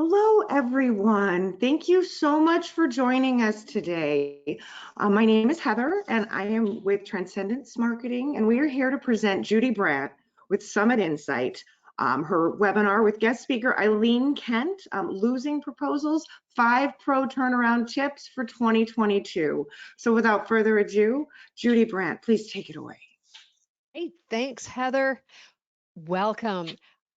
Hello, everyone. Thank you so much for joining us today. My name is Heather, and I am with Transcendence Marketing, and we are here to present Judy Brandt with Summit Insight, her webinar with guest speaker Eileen Kent, Losing Proposals, 5 Pro Turnaround Tips for 2022. So without further ado, Judy Brandt, please take it away. Hey, thanks, Heather. Welcome.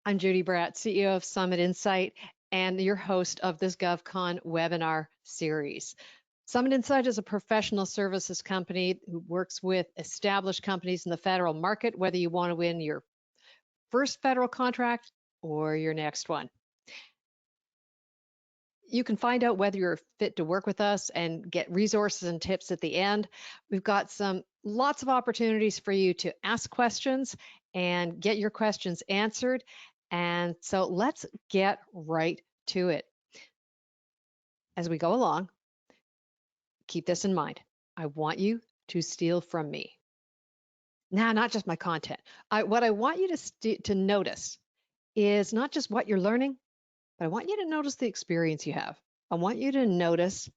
I'm Judy Brandt, CEO of Summit Insight and your host of this GovCon webinar series. Summit Insight is a professional services company who works with established companies in the federal market, whether you want to win your first federal contract or your next one. You can find out whether you're fit to work with us and get resources and tips at the end. We've got lots of opportunities for you to ask questions and get your questions answered. And so let's get right to it. As we go along, keep this in mind. I want you to steal from me. Now, not just my content. What I want you to notice is not just what you're learning, but I want you to notice the experience you have. I want you to notice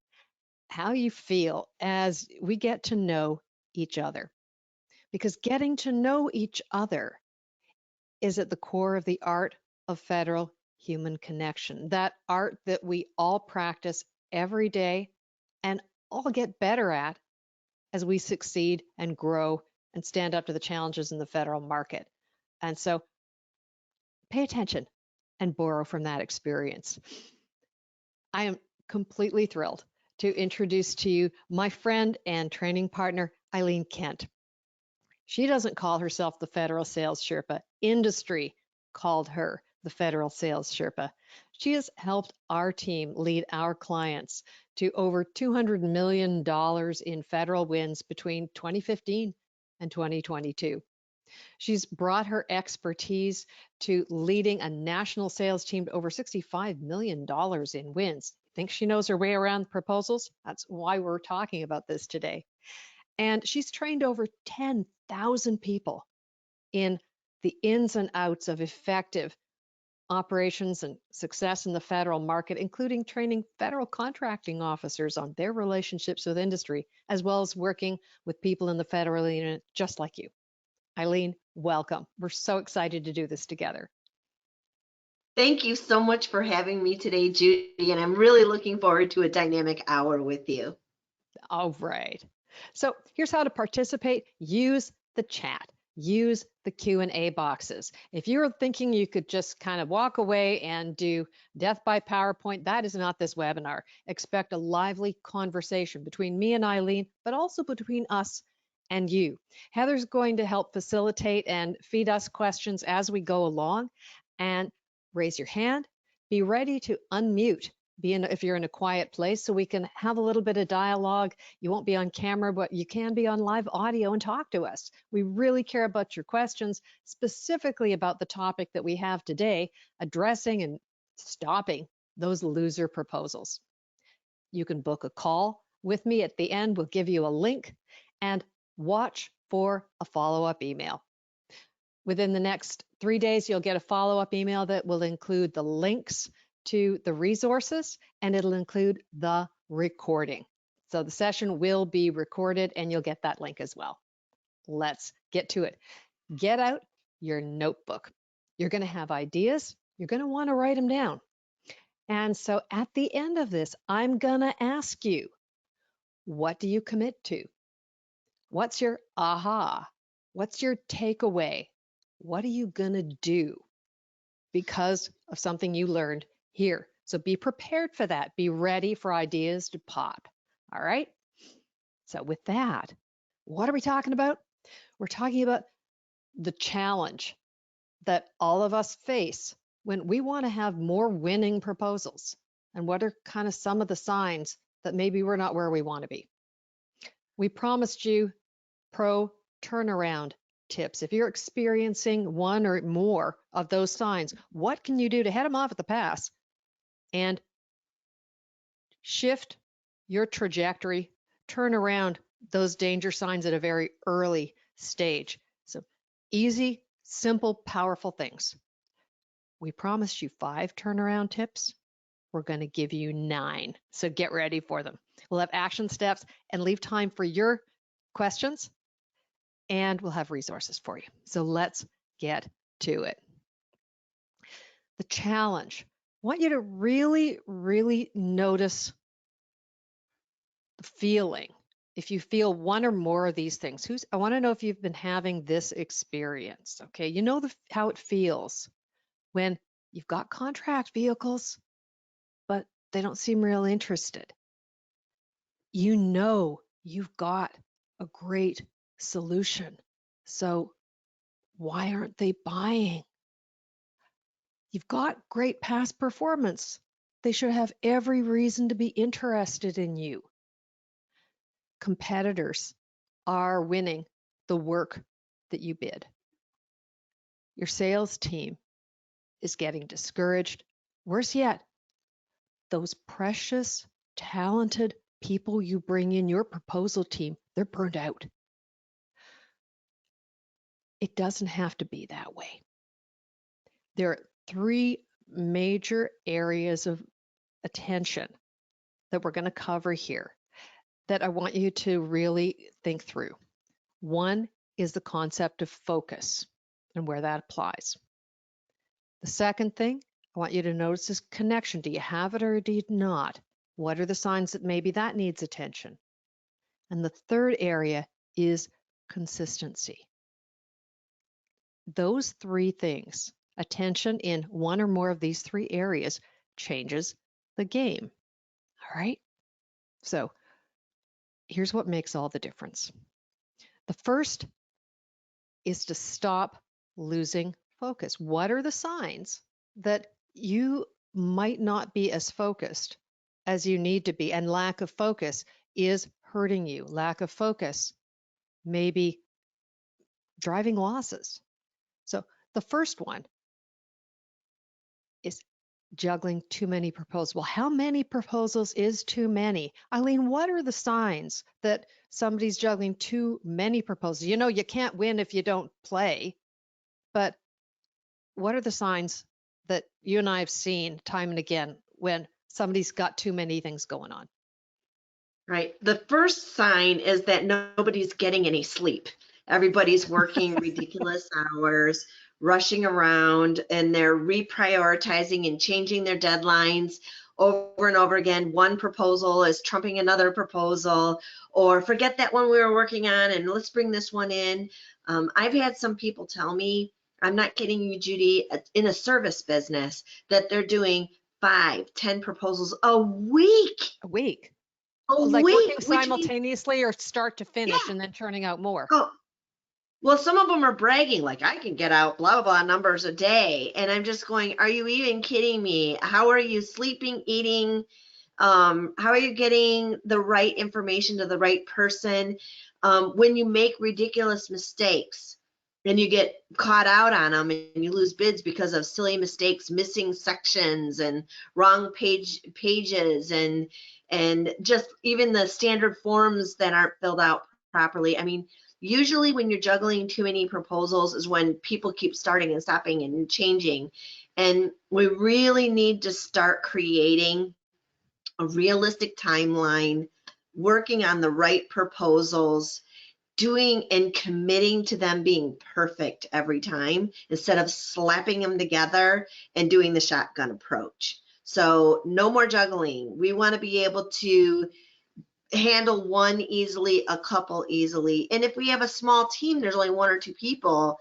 how you feel as we get to know each other. Because getting to know each other is at the core of the art of federal human connection, that art that we all practice every day and all get better at as we succeed and grow and stand up to the challenges in the federal market. And so pay attention and borrow from that experience. I am completely thrilled to introduce to you my friend and training partner, Eileen Kent. She doesn't call herself the Federal Sales Sherpa. Industry called her the Federal Sales Sherpa. She has helped our team lead our clients to over $200 million in federal wins between 2015 and 2022. She's brought her expertise to leading a national sales team to over $65 million in wins. Think she knows her way around proposals? That's why we're talking about this today. And she's trained over 10,000 people in the ins and outs of effective operations and success in the federal market, including training federal contracting officers on their relationships with industry, as well as working with people in the federal unit just like you. Eileen, welcome. We're so excited to do this together. Thank you so much for having me today, Judy, and I'm really looking forward to a dynamic hour with you. All right. So here's how to participate. Use the chat. Use the Q&A boxes. If you're thinking you could just kind of walk away and do death by PowerPoint, that is not this webinar. Expect a lively conversation between me and Eileen, but also between us and you. Heather's going to help facilitate and feed us questions as we go along. And raise your hand. Be ready to unmute. If you're in a quiet place, so we can have a little bit of dialogue. You won't be on camera, but you can be on live audio and talk to us. We really care about your questions, specifically about the topic that we have today, addressing and stopping those loser proposals. You can book a call with me at the end. We'll give you a link and watch for a follow-up email. Within the next 3 days, you'll get a follow-up email that will include the links to the resources, and it'll include the recording. So the session will be recorded and you'll get that link as well. Let's get to it. Get out your notebook. You're going to have ideas. You're going to want to write them down. And so at the end of this, I'm going to ask you, what do you commit to? What's your aha? What's your takeaway? What are you going to do because of something you learned here? So be prepared for that. Be ready for ideas to pop. All right. So with that, what are we talking about? We're talking about the challenge that all of us face when we want to have more winning proposals, and what are kind of some of the signs that maybe we're not where we want to be. We promised you pro turnaround tips. If you're experiencing one or more of those signs, what can you do to head them off at the pass and shift your trajectory, turn around those danger signs at a very early stage? So easy, simple, powerful things. We promised you 5 turnaround tips. we're going to give you 9. So get ready for them. We'll have action steps and leave time for your questions, and we'll have resources for you. So let's get to it. The challenge. I want you to really, really notice the feeling. If you feel one or more of these things, I want to know if you've been having this experience. Okay, you know how it feels when you've got contract vehicles, but they don't seem real interested. You know you've got a great solution. So why aren't they buying? You've got great past performance. They should have every reason to be interested in you. Competitors are winning the work that you bid. Your sales team is getting discouraged. Worse yet, those precious, talented people you bring in your proposal team, they're burned out. It doesn't have to be that way. There are 3 major areas of attention that we're going to cover here that I want you to really think through. One is the concept of focus and where that applies. The second thing I want you to notice is connection. Do you have it or do you not? What are the signs that maybe that needs attention? And the third area is consistency. Those 3 things, attention in one or more of these 3 areas, changes the game. All right? So here's what makes all the difference. The first is to stop losing focus. What are the signs that you might not be as focused as you need to be? And lack of focus is hurting you. Lack of focus may be driving losses. So the first one is juggling too many proposals. Well, how many proposals is too many? Eileen, what are the signs that somebody's juggling too many proposals? You know, you can't win if you don't play, but what are the signs that you and I have seen time and again when somebody's got too many things going on? Right. The first sign is that nobody's getting any sleep. Everybody's working ridiculous hours, rushing around, and they're reprioritizing and changing their deadlines over and over again. One proposal is trumping another proposal, or forget that one we were working on and let's bring this one in. I've had some people tell me, I'm not kidding you, Judy, in a service business, that they're doing 5, 10 proposals a week. A week. A Like week, working which means, simultaneously or start to finish yeah. and then churning out more. Oh, well, some of them are bragging, like I can get out blah, blah, blah numbers a day. And I'm just going, are you even kidding me? How are you sleeping, eating? How are you getting the right information to the right person? When you make ridiculous mistakes and you get caught out on them and you lose bids because of silly mistakes, missing sections and wrong pages and just even the standard forms that aren't filled out properly. I mean, usually when you're juggling too many proposals is when people keep starting and stopping and changing. And we really need to start creating a realistic timeline, working on the right proposals, doing and committing to them being perfect every time instead of slapping them together and doing the shotgun approach. So no more juggling. We want to be able to handle one easily, a couple easily. And if we have a small team, there's only 1 or 2 people,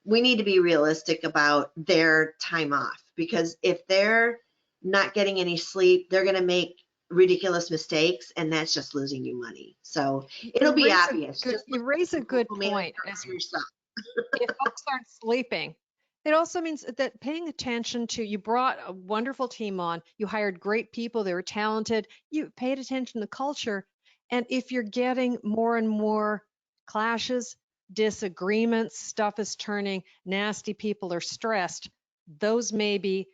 we need to be realistic about their time off, because if they're not getting any sleep, they're going to make ridiculous mistakes, and that's just losing you money. So it'll be obvious. You raise a good point. If folks aren't sleeping, it also means that paying attention to, you brought a wonderful team on, you hired great people, they were talented, you paid attention to culture. And if you're getting more and more clashes, disagreements, stuff is turning nasty, people are stressed, those may be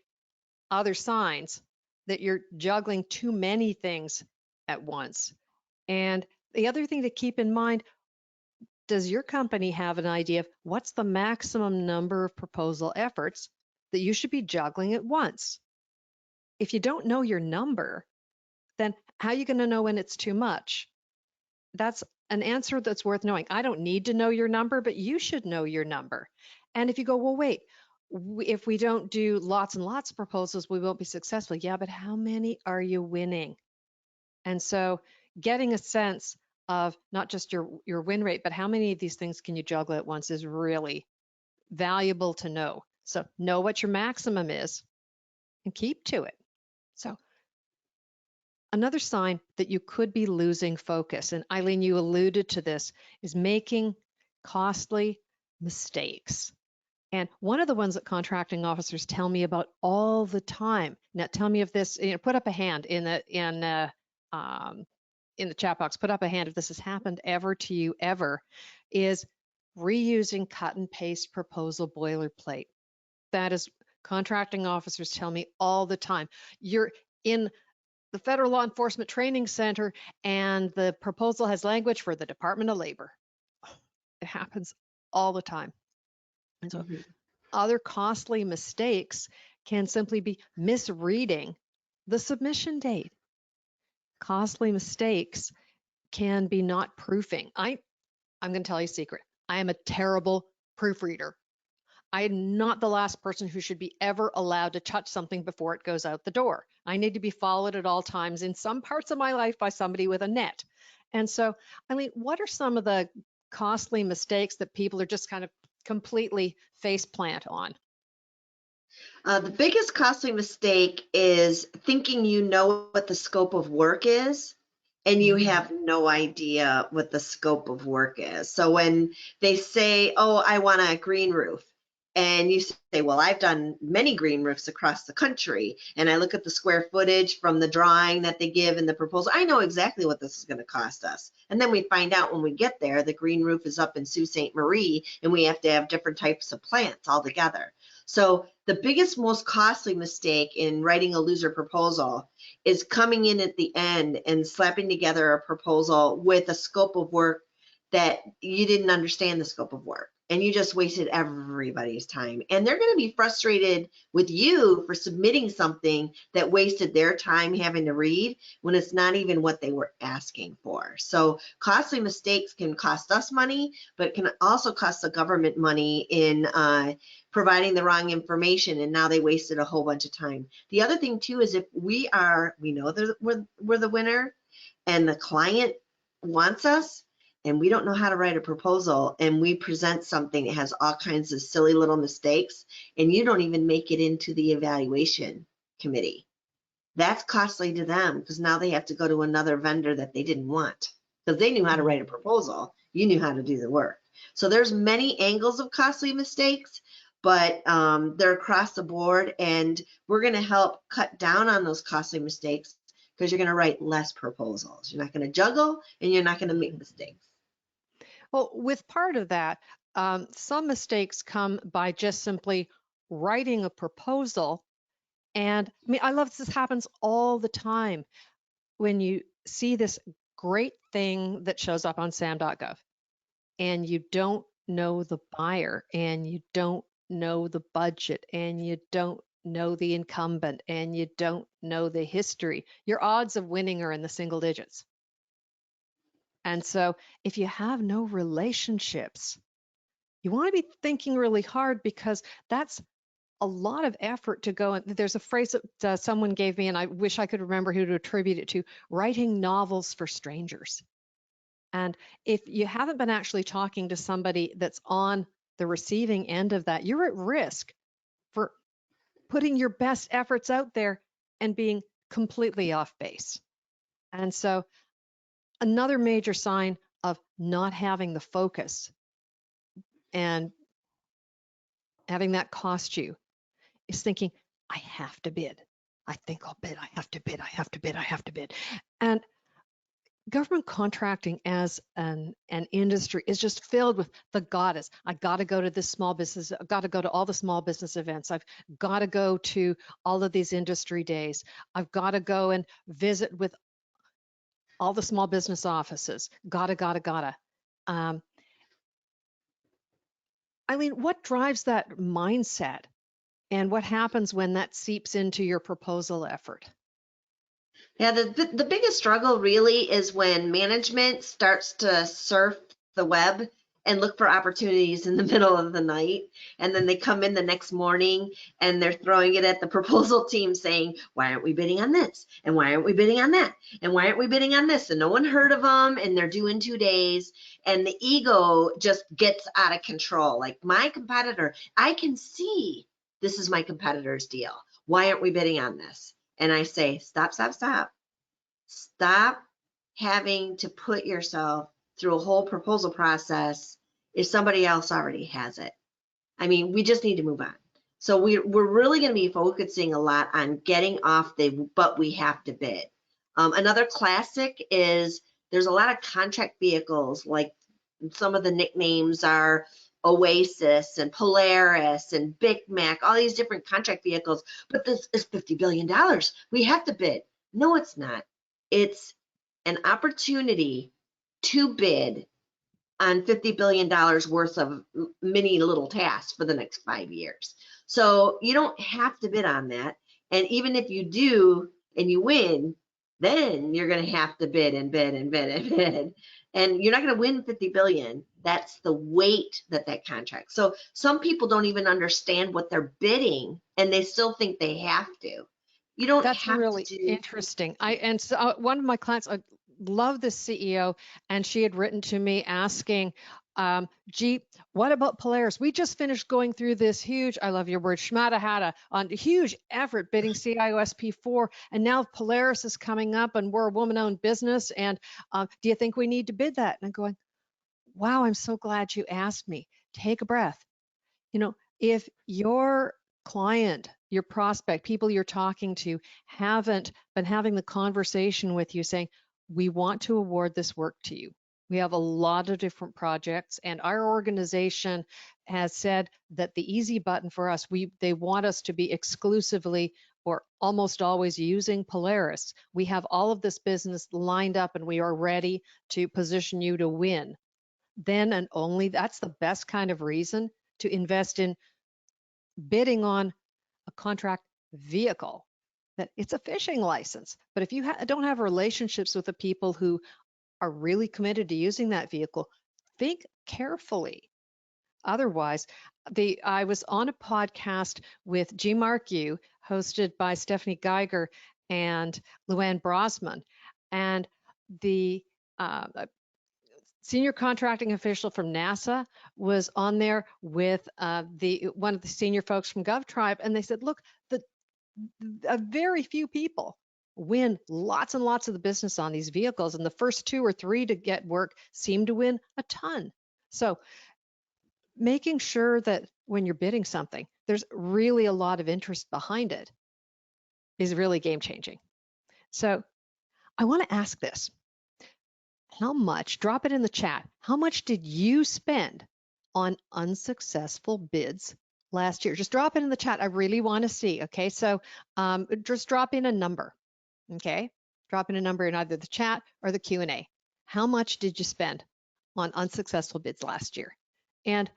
other signs that you're juggling too many things at once. And the other thing to keep in mind, does your company have an idea of what's the maximum number of proposal efforts that you should be juggling at once? if you don't know your number, then how are you going to know when it's too much? That's an answer that's worth knowing. I don't need to know your number, but you should know your number. And if you go, well, wait, if we don't do lots and lots of proposals, we won't be successful. Yeah, but how many are you winning? And so getting a sense of not just your win rate, but how many of these things can you juggle at once is really valuable to know. So know what your maximum is and keep to it. So another sign that you could be losing focus, and Eileen, you alluded to this, is making costly mistakes. And one of the ones that contracting officers tell me about all the time. Now, tell me if this. Put up a hand in the chat box. Put up a hand if this has happened ever to you ever. Is reusing cut and paste proposal boilerplate. That is contracting officers tell me all the time. You're in the Federal Law Enforcement Training Center and the proposal has language for the Department of Labor. It happens all the time. And so other costly mistakes can simply be misreading the submission date. Costly mistakes can be not proofing. I'm going to tell you a secret. I am a terrible proofreader. I am not the last person who should be ever allowed to touch something before it goes out the door. I need to be followed at all times in some parts of my life by somebody with a net. And so, Eileen, what are some of the costly mistakes that people are just kind of completely faceplant on? The biggest costly mistake is thinking you know what the scope of work is, and you have no idea what the scope of work is. So when they say, oh, I want a green roof, and you say, well, I've done many green roofs across the country, and I look at the square footage from the drawing that they give in the proposal, I know exactly what this is going to cost us. And then we find out when we get there, the green roof is up in Sault Ste. Marie, and we have to have different types of plants altogether. So the biggest, most costly mistake in writing a loser proposal is coming in at the end and slapping together a proposal with a scope of work that you didn't understand the scope of work, and you just wasted everybody's time. And they're going to be frustrated with you for submitting something that wasted their time having to read when it's not even what they were asking for. So costly mistakes can cost us money, but it can also cost the government money in providing the wrong information, and now they wasted a whole bunch of time. The other thing too is if we know that we're the winner and the client wants us, and we don't know how to write a proposal, and we present something that has all kinds of silly little mistakes, and you don't even make it into the evaluation committee. That's costly to them because now they have to go to another vendor that they didn't want because they knew how to write a proposal. You knew how to do the work. So there's many angles of costly mistakes, but they're across the board, and we're going to help cut down on those costly mistakes because you're going to write less proposals. You're not going to juggle, and you're not going to make mistakes. Well, with part of that, some mistakes come by just simply writing a proposal. And I mean, I love this happens all the time when you see this great thing that shows up on SAM.gov and you don't know the buyer and you don't know the budget and you don't know the incumbent and you don't know the history. Your odds of winning are in the single digits. And so if you have no relationships, you want to be thinking really hard because that's a lot of effort to go. And there's a phrase that someone gave me, and I wish I could remember who to attribute it to, writing novels for strangers. And if you haven't been actually talking to somebody that's on the receiving end of that, you're at risk for putting your best efforts out there and being completely off base. And so another major sign of not having the focus and having that cost you is thinking, I have to bid. I think I'll bid. I have to bid. I have to bid. I have to bid. And government contracting as an industry is just filled with the goddess. I got to go to this small business. I've got to go to all the small business events. I've got to go to all of these industry days. I've got to go and visit with all the small business offices. Gotta. Eileen, what drives that mindset? And what happens when that seeps into your proposal effort? Yeah, the biggest struggle really is when management starts to surf the web and look for opportunities in the middle of the night. And then they come in the next morning and they're throwing it at the proposal team saying, why aren't we bidding on this? And why aren't we bidding on that? And why aren't we bidding on this? And no one heard of them and they're due in 2 days. And the ego just gets out of control. Like, my competitor, I can see this is my competitor's deal. Why aren't we bidding on this? And I say, stop, stop, stop. Stop having to put yourself through a whole proposal process if somebody else already has it. I mean, we just need to move on. So we're really going to be focusing a lot on getting off the but we have to bid. Another classic is there's a lot of contract vehicles, like some of the nicknames are Oasis and Polaris and Big Mac, all these different contract vehicles, but this is $50 billion. We have to bid. No, it's not. It's an opportunity to bid on $50 billion worth of mini little tasks for the next 5 years. So you don't have to bid on that. And even if you do and you win, then you're going to have to bid and bid and bid and bid. And you're not going to win 50 billion. That's the weight that contract. So some people don't even understand what they're bidding and they still think they have to. You don't That's have really to do. interesting. One of my clients, I love this CEO, and she had written to me asking, gee, what about Polaris? We just finished going through this huge, I love your word, schmata on a huge effort bidding CIOSP4, and now Polaris is coming up and we're a woman-owned business, and do you think we need to bid that? And I'm going, wow, I'm so glad you asked me. Take a breath. You know, if your client, your prospect, people you're talking to haven't been having the conversation with you saying, we want to award this work to you. We have a lot of different projects, and our organization has said that the easy button for us, they want us to be exclusively or almost always using Polaris. We have all of this business lined up and we are ready to position you to win. Then and only that's the best kind of reason to invest in bidding on a contract vehicle. That it's a fishing license, but if you don't have relationships with the people who are really committed to using that vehicle, think carefully. Otherwise, I was on a podcast with G. Mark Yu, hosted by Stephanie Geiger and Luann Brosman, and the senior contracting official from NASA was on there with one of the senior folks from GovTribe, and they said, look, very few people win lots and lots of the business on these vehicles, and the first 2 or 3 to get work seem to win a ton. So making sure that when you're bidding something, there's really a lot of interest behind it is really game changing. So I want to ask this. How much, drop it in the chat, how much did you spend on unsuccessful bids last year? Just drop it in the chat. I really want to see. Okay, so just drop in a number. Okay, drop in a number in either the chat or the Q&A. How much did you spend on unsuccessful bids last year? And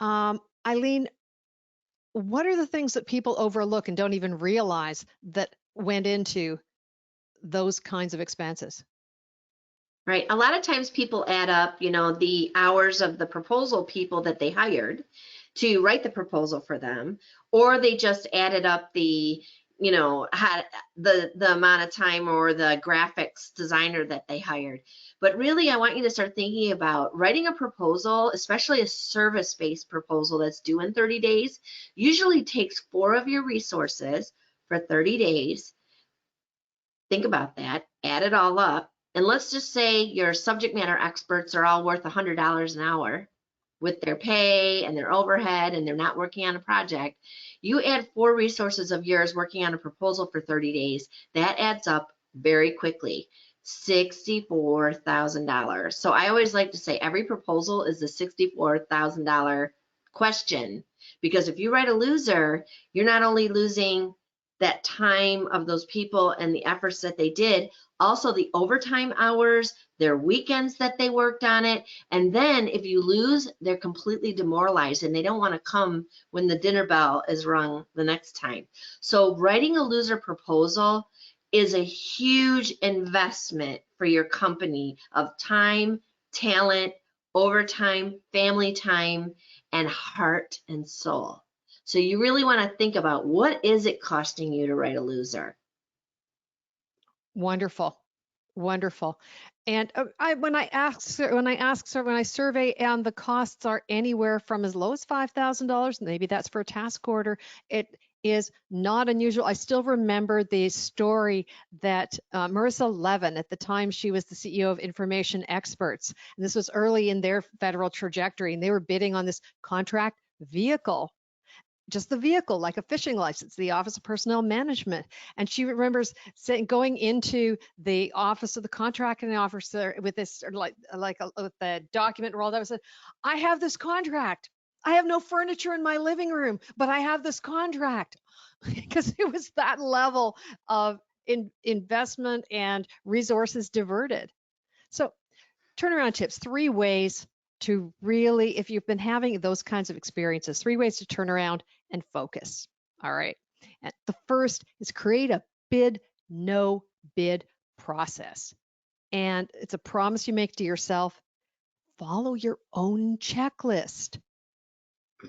Eileen, what are the things that people overlook and don't even realize that went into those kinds of expenses? Right. A lot of times people add up, the hours of the proposal people that they hired to write the proposal for them, or they just added up the amount of time or the graphics designer that they hired. But really, I want you to start thinking about writing a proposal, especially a service-based proposal that's due in 30 days, usually takes 4 of your resources for 30 days. Think about that, add it all up. And let's just say your subject matter experts are all worth $100 an hour with their pay and their overhead, and they're not working on a project. You add 4 resources of yours working on a proposal for 30 days. That adds up very quickly, $64,000. So I always like to say every proposal is a $64,000 question, because if you write a loser, you're not only losing that time of those people and the efforts that they did, also the overtime hours, their weekends that they worked on it. And then if you lose, they're completely demoralized and they don't want to come when the dinner bell is rung the next time. So writing a loser proposal is a huge investment for your company of time, talent, overtime, family time, and heart and soul. So you really want to think about, what is it costing you to write a loser? Wonderful. Wonderful. And when I survey, and the costs are anywhere from as low as $5,000, maybe that's for a task order. It is not unusual. I still remember the story that Marissa Levin, at the time she was the CEO of Information Experts, and this was early in their federal trajectory, and they were bidding on this contract vehicle, just the vehicle, like a fishing license, the Office of Personnel Management. And she remembers going into the office of the contracting officer with this, with the document rolled up, and said, I have this contract. I have no furniture in my living room, but I have this contract. Because it was that level of investment and resources diverted. So turnaround tips, 3 ways to really, if you've been having those kinds of experiences, 3 ways to turn around and focus. All right. And the first is create a bid, no bid process. And it's a promise you make to yourself. Follow your own checklist.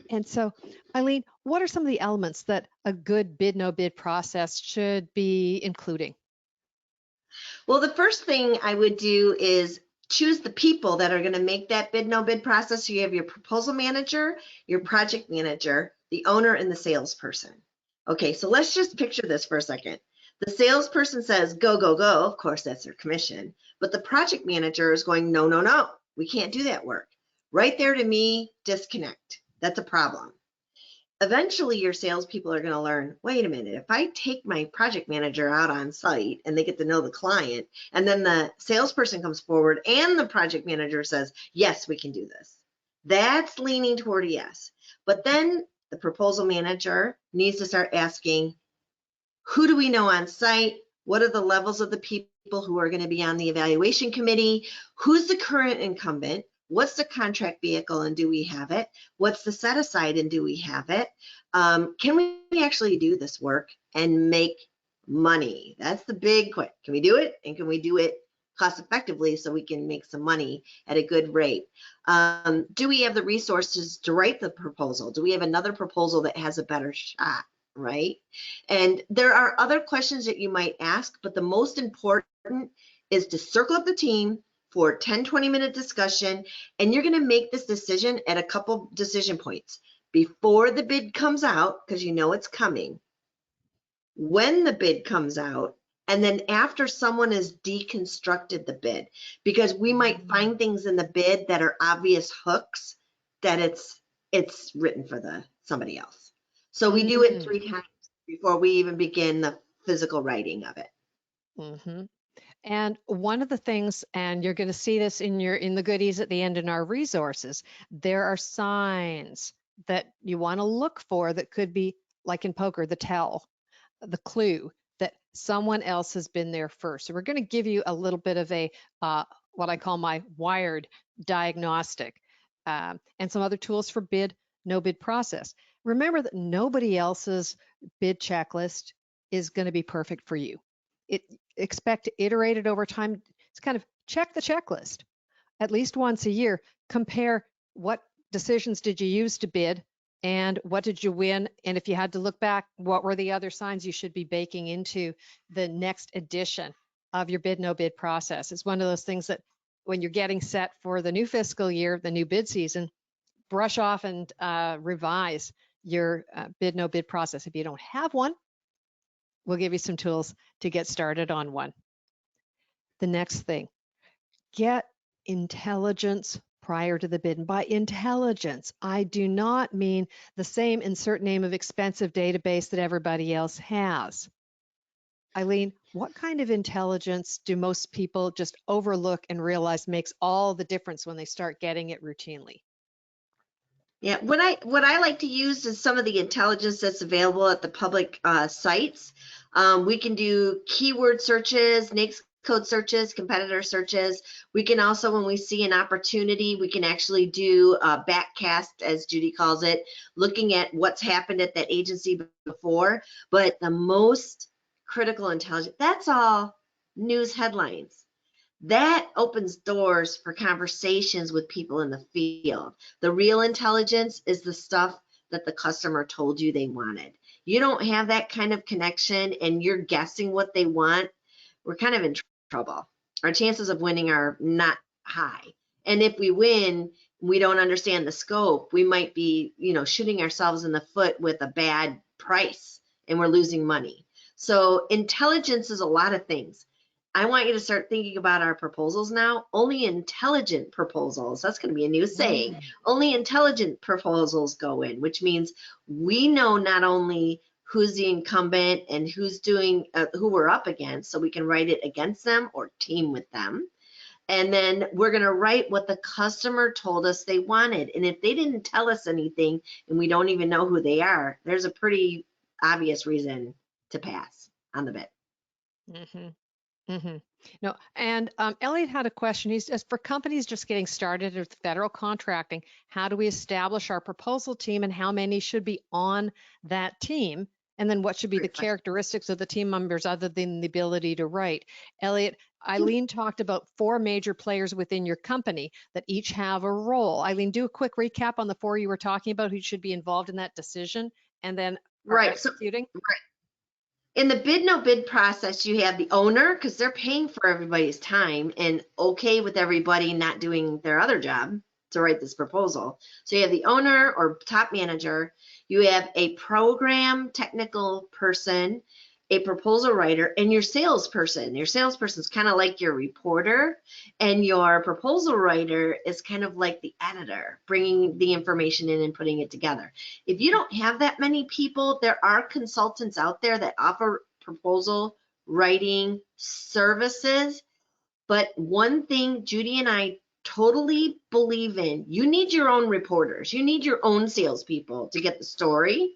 And so, Eileen, what are some of the elements that a good bid, no bid process should be including? Well, the first thing I would do is choose the people that are going to make that bid, no bid process. So you have your proposal manager, your project manager, the owner, and the salesperson. Okay, so let's just picture this for a second. The salesperson says, go, go, go. Of course, that's their commission. But the project manager is going, no, no, no, we can't do that work. Right there, to me, disconnect. That's a problem. Eventually, your salespeople are going to learn, wait a minute, if I take my project manager out on site and they get to know the client, and then the salesperson comes forward and the project manager says, yes, we can do this. That's leaning toward a yes. But then the proposal manager needs to start asking, who do we know on site? What are the levels of the people who are going to be on the evaluation committee? Who's the current incumbent? What's the contract vehicle and do we have it? What's the set aside and do we have it? Can we actually do this work and make money? That's the big question. Can we do it? And can we do it cost effectively so we can make some money at a good rate? Do we have the resources to write the proposal? Do we have another proposal that has a better shot? Right? And there are other questions that you might ask, but the most important is to circle up the team for 10-20-minute discussion, and you're going to make this decision at a couple decision points: before the bid comes out, because you know it's coming, when the bid comes out, and then after someone has deconstructed the bid, because we might find things in the bid that are obvious hooks that it's written for somebody else. So we do it 3 times before we even begin the physical writing of it. Mm-hmm. And one of the things, and you're going to see this in the goodies at the end in our resources, there are signs that you want to look for that could be, like in poker, the tell, the clue that someone else has been there first. So we're going to give you a little bit of a what I call my wired diagnostic, and some other tools for bid, no bid process. Remember that nobody else's bid checklist is going to be perfect for you. Expect to iterate it over time. It's kind of check the checklist at least once a year. Compare what decisions did you use to bid and what did you win? And if you had to look back, what were the other signs you should be baking into the next edition of your bid, no bid process? It's one of those things that when you're getting set for the new fiscal year, the new bid season, brush off and revise your bid, no bid process. If you don't have one, we'll give you some tools to get started on one. The next thing, get intelligence prior to the bid. And by intelligence, I do not mean the same insert name of expensive database that everybody else has. Eileen, what kind of intelligence do most people just overlook and realize makes all the difference when they start getting it routinely? Yeah, what I like to use is some of the intelligence that's available at the public sites. We can do keyword searches. NAICS code searches, competitor searches. We can also, when we see an opportunity, we can actually do a backcast, as Judy calls it, looking at what's happened at that agency before. But the most critical intelligence, that's all news headlines. That opens doors for conversations with people in the field. The real intelligence is the stuff that the customer told you they wanted. You don't have that kind of connection and you're guessing what they want, we're kind of in trouble. Our chances of winning are not high. And if we win, we don't understand the scope. We might be, shooting ourselves in the foot with a bad price and we're losing money. So intelligence is a lot of things. I want you to start thinking about our proposals now. Only intelligent proposals, that's going to be a new saying, only intelligent proposals go in, which means we know not only who's the incumbent and who's doing, who we're up against, so we can write it against them or team with them. And then we're going to write what the customer told us they wanted. And if they didn't tell us anything and we don't even know who they are, there's a pretty obvious reason to pass on the bid. Mm-hmm. Mm-hmm. No, and Elliot had a question. He's just for companies just getting started with federal contracting, how do we establish our proposal team and how many should be on that team? And then what should be the characteristics of the team members other than the ability to write? Elliot, Eileen talked about 4 major players within your company that each have a role. Eileen, do a quick recap on the 4 you were talking about who should be involved in that decision and then executing. Right. In the bid no bid process, you have the owner, because they're paying for everybody's time and okay with everybody not doing their other job to write this proposal. So you have the owner or top manager, you have a program technical person, a proposal writer, and your salesperson. Your salesperson is kind of like your reporter, and your proposal writer is kind of like the editor, bringing the information in and putting it together. If you don't have that many people, there are consultants out there that offer proposal writing services. But one thing Judy and I totally believe in, you need your own reporters. You need your own salespeople to get the story.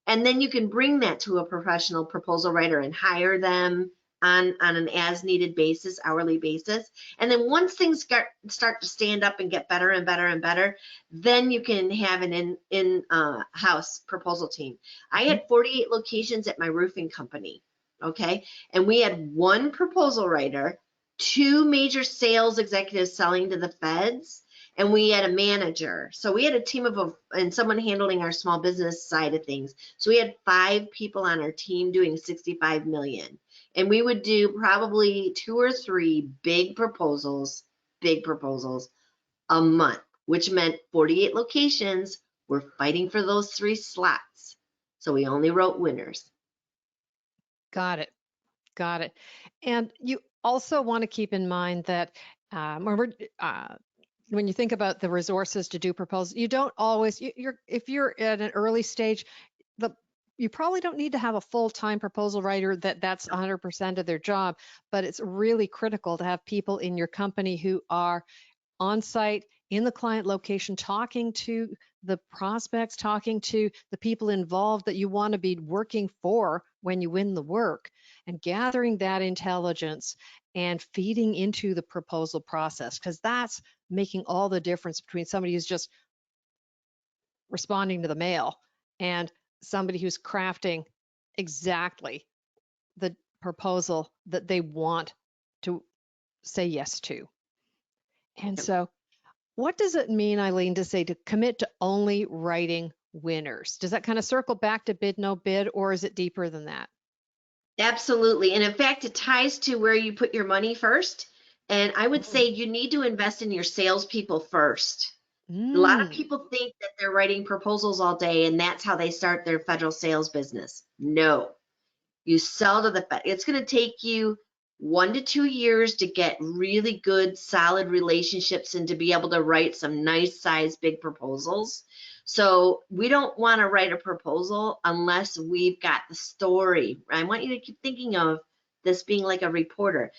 And then you can bring that to a professional proposal writer and hire them on an as needed basis, hourly basis. And then once things start to stand up and get better and better and better, then you can have an in-house proposal team. I had 48 locations at my roofing company, okay? And we had 1 proposal writer, 2 major sales executives selling to the feds, and we had a manager. So we had a team and someone handling our small business side of things. So we had 5 people on our team doing 65 million. And we would do probably 2 or 3 big proposals a month, which meant 48 locations were fighting for those 3 slots. So we only wrote winners. Got it. Got it. And you also want to keep in mind that when you think about the resources to do proposals, you don't always, if you're at an early stage, you probably don't need to have a full-time proposal writer that's 100% of their job, but it's really critical to have people in your company who are on site in the client location, talking to the prospects, talking to the people involved that you want to be working for when you win the work, and gathering that intelligence and feeding into the proposal process, because that's making all the difference between somebody who's just responding to the mail and somebody who's crafting exactly the proposal that they want to say yes to. And so what does it mean, Eileen, to say to commit to only writing winners? Does that kind of circle back to bid no bid, or is it deeper than that? Absolutely. And in fact, it ties to where you put your money first. And I would say you need to invest in your salespeople first. A lot of people think that they're writing proposals all day and that's how they start their federal sales business. No, you sell to the Fed. It's going to take you 1 to 2 years to get really good, solid relationships and to be able to write some nice size, big proposals. So we don't want to write a proposal unless we've got the story. I want you to keep thinking of this being like a reporter.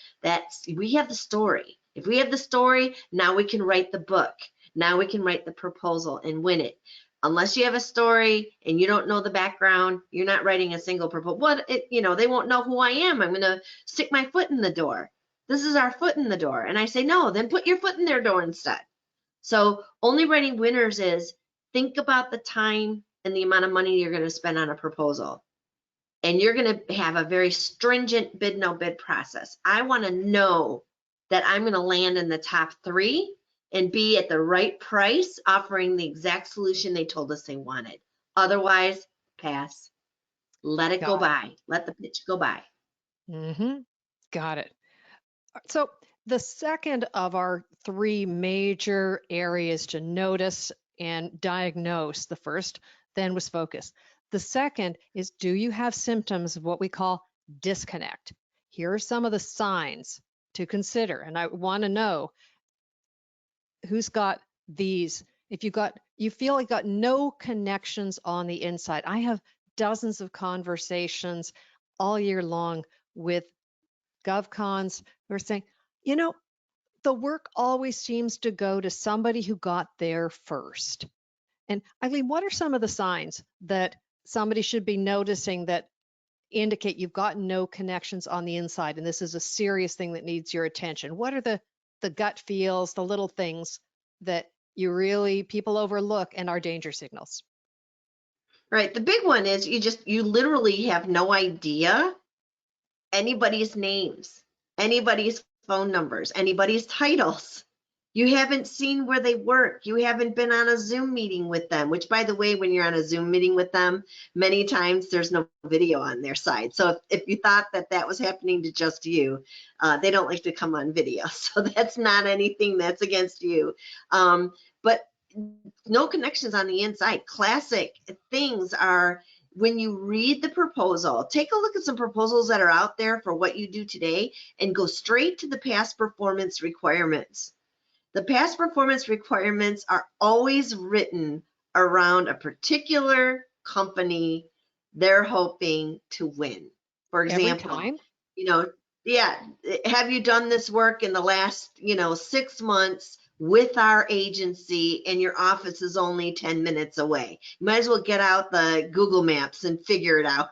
We have the story. If we have the story, now we can write the book. Now we can write the proposal and win it. Unless you have a story and you don't know the background, you're not writing a single proposal. They won't know who I am. I'm going to stick my foot in the door. This is our foot in the door. And I say, no, then put your foot in their door instead. So only writing winners is think about the time and the amount of money you're going to spend on a proposal. And you're going to have a very stringent bid no bid process. I want to know that I'm going to land in the top 3 and be at the right price, offering the exact solution they told us they wanted. Otherwise, pass. Let it go by. Let the pitch go by. Mm-hmm. Got it. So the second of our 3 major areas to notice and diagnose, the first then was focus. The second is, do you have symptoms of what we call disconnect? Here are some of the signs to consider. And I want to know who's got these. If you feel like you got no connections on the inside. I have dozens of conversations all year long with GovCons who are saying, you know, the work always seems to go to somebody who got there first. And Eileen, what are some of the signs that somebody should be noticing that indicate you've got no connections on the inside and this is a serious thing that needs your attention? What are the gut feels, the little things that people overlook and are danger signals? Right. The big one is you literally have no idea anybody's names, anybody's phone numbers, anybody's titles. You haven't seen where they work. You haven't been on a Zoom meeting with them, which, by the way, when you're on a Zoom meeting with them, many times there's no video on their side. So if you thought that was happening to just you, they don't like to come on video. So that's not anything that's against you. But no connections on the inside. Classic things are when you read the proposal, take a look at some proposals that are out there for what you do today and go straight to the past performance requirements. The past performance requirements are always written around a particular company they're hoping to win. For example, have you done this work in the last, 6 months with our agency and your office is only 10 minutes away? You might as well get out the Google Maps and figure it out.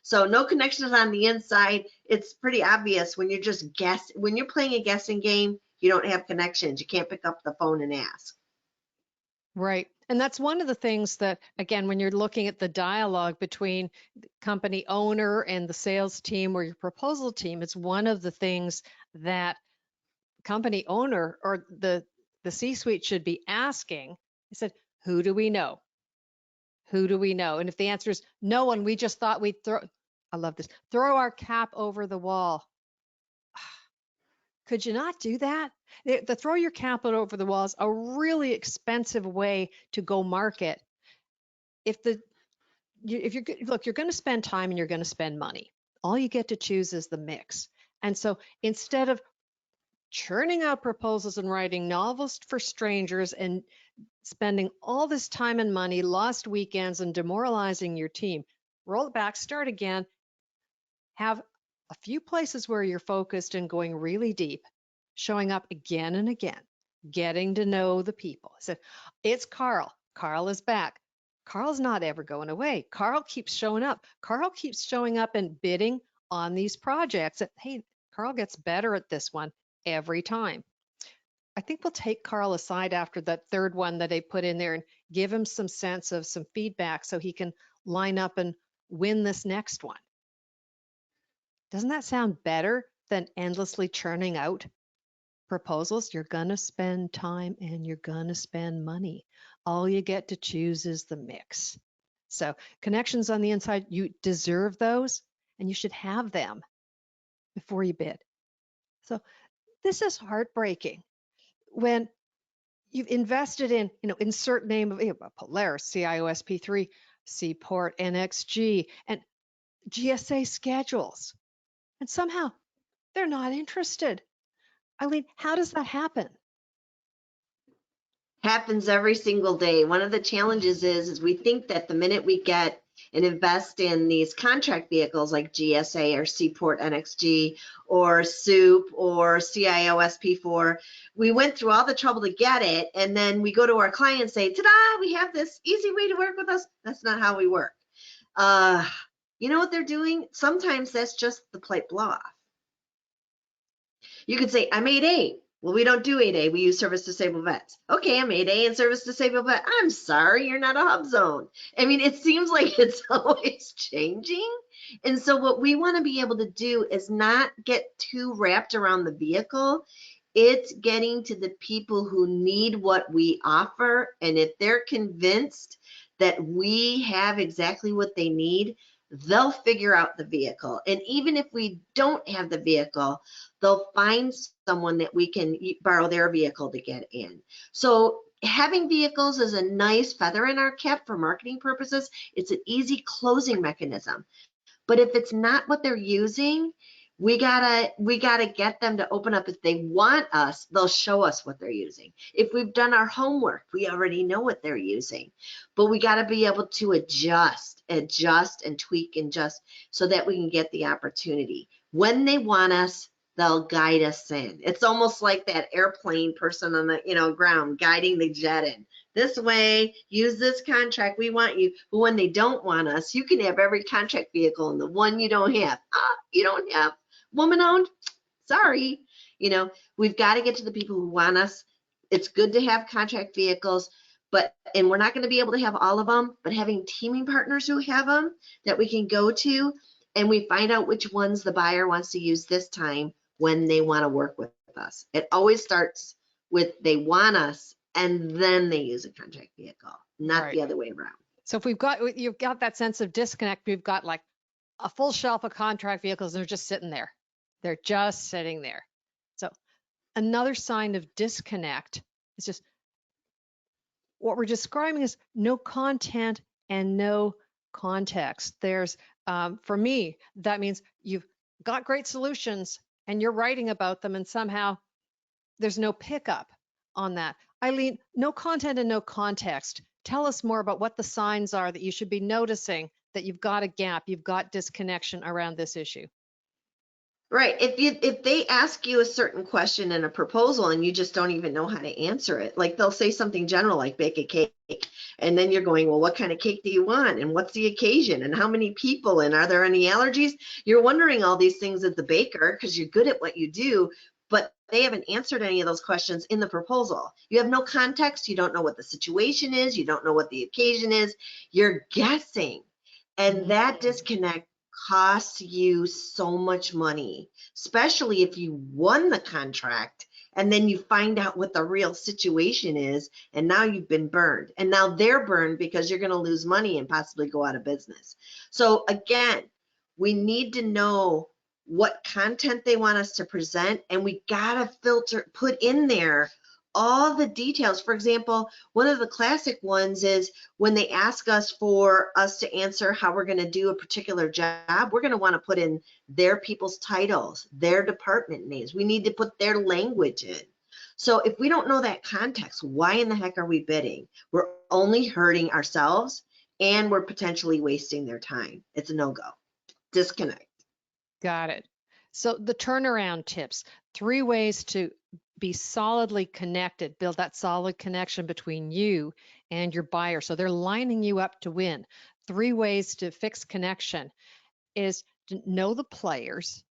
So no connections on the inside. It's pretty obvious when you're just when you're playing a guessing game, you don't have connections. You can't pick up the phone and ask. Right. And that's one of the things that, again, when you're looking at the dialogue between the company owner and the sales team or your proposal team, it's one of the things that company owner or the C-suite should be asking. I said, who do we know? Who do we know? And if the answer is no one, we just thought we'd I love this, throw our cap over the wall. Could you not do that? The throw your capital over the wall is a really expensive way to go market. If you're going to spend time and you're going to spend money. All you get to choose is the mix. And so instead of churning out proposals and writing novels for strangers and spending all this time and money, lost weekends, and demoralizing your team, roll it back, start again, have a few places where you're focused and going really deep, showing up again and again, getting to know the people. So it's Carl. Carl is back. Carl's not ever going away. Carl keeps showing up. Carl keeps showing up and bidding on these projects. Hey, Carl gets better at this one every time. I think we'll take Carl aside after that third one that they put in there and give him some sense of some feedback so he can line up and win this next one. Doesn't that sound better than endlessly churning out proposals? You're going to spend time and you're going to spend money. All you get to choose is the mix. So connections on the inside, you deserve those and you should have them before you bid. So this is heartbreaking when you've invested in, insert name of Polaris, CIOSP3, Seaport, NXG, and GSA schedules. And somehow they're not interested. Eileen, how does that happen? Happens every single day. One of the challenges is we think that the minute we get and invest in these contract vehicles like GSA or Seaport NXG or SOUP or CIOSP4, we went through all the trouble to get it, and then we go to our client and say, ta-da, we have this easy way to work with us. That's not how we work. You know what they're doing? Sometimes that's just the polite bluff. You could say, I'm 8A. Well, we don't do 8A. We use service disabled vets. Okay, I'm 8A and service disabled vet. I'm sorry, you're not a hub zone. I mean, it seems like it's always changing. And so what we want to be able to do is not get too wrapped around the vehicle. It's getting to the people who need what we offer. And if they're convinced that we have exactly what they need, they'll figure out the vehicle. And even if we don't have the vehicle, they'll find someone that we can borrow their vehicle to get in. So having vehicles is a nice feather in our cap for marketing purposes. It's an easy closing mechanism. But if it's not what they're using, we gotta get them to open up. If they want us, they'll show us what they're using. If we've done our homework, we already know what they're using. But we gotta be able to adjust and tweak and just so that we can get the opportunity. When they want us, they'll guide us in. It's almost like that airplane person on the ground guiding the jet in. This way, use this contract, we want you. But when they don't want us, you can have every contract vehicle, and the one you don't have, you don't have woman owned, sorry. We've got to get to the people who want us. It's good to have contract vehicles, and we're not going to be able to have all of them, but having teaming partners who have them that we can go to, and we find out which ones the buyer wants to use this time when they want to work with us. It always starts with they want us, and then they use a contract vehicle, not the other way around. So if you've got that sense of disconnect, we've got like a full shelf of contract vehicles, they're just sitting there. They're just sitting there. So another sign of disconnect is just what we're describing is no content and no context. There's, for me, that means you've got great solutions and you're writing about them, and somehow there's no pickup on that. Eileen, no content and no context. Tell us more about what the signs are that you should be noticing that you've got a gap, you've got disconnection around this issue. Right. If they ask you a certain question in a proposal and you just don't even know how to answer it, like they'll say something general like bake a cake, and then you're going, well, what kind of cake do you want? And what's the occasion? And how many people? And are there any allergies? You're wondering all these things as the baker because you're good at what you do, but they haven't answered any of those questions in the proposal. You have no context. You don't know what the situation is. You don't know what the occasion is. You're guessing. And that disconnect costs you so much money, especially if you won the contract and then you find out what the real situation is, and now you've been burned, and now they're burned because you're going to lose money and possibly go out of business. So again, we need to know what content they want us to present, and we gotta put in there all the details. For example, one of the classic ones is when they ask us to answer how we're going to do a particular job, we're going to want to put in their people's titles, their department names. We need to put their language in. So if we don't know that context, why in the heck are we bidding? We're only hurting ourselves, and we're potentially wasting their time. It's a no-go. Disconnect. Got it. So the turnaround tips, 3 ways to be solidly connected, build that solid connection between you and your buyer. So they're lining you up to win. 3 ways to fix connection is to know the players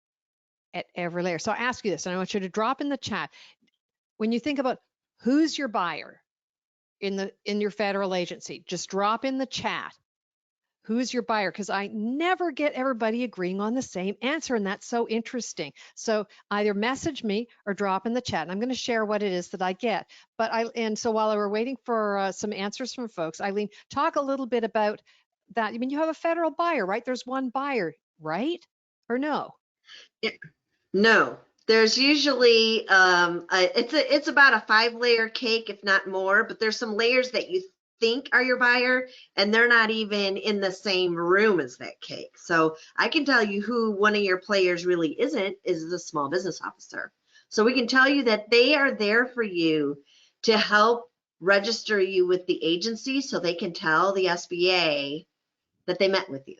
at every layer. So I ask you this, and I want you to drop in the chat. When you think about who's your buyer in your federal agency, just drop in the chat. Who's your buyer? Because I never get everybody agreeing on the same answer, and that's so interesting. So either message me or drop in the chat, and I'm going to share what it is that I get. So while we're waiting for some answers from folks, Eileen, talk a little bit about that. I mean, you have a federal buyer, right? There's one buyer, right? Or no? No. There's usually it's about a 5-layer cake, if not more, but there's some layers that you think are your buyer, and they're not even in the same room as that cake. So I can tell you who one of your players really isn't is the small business officer. So we can tell you that they are there for you to help register you with the agency so they can tell the SBA that they met with you.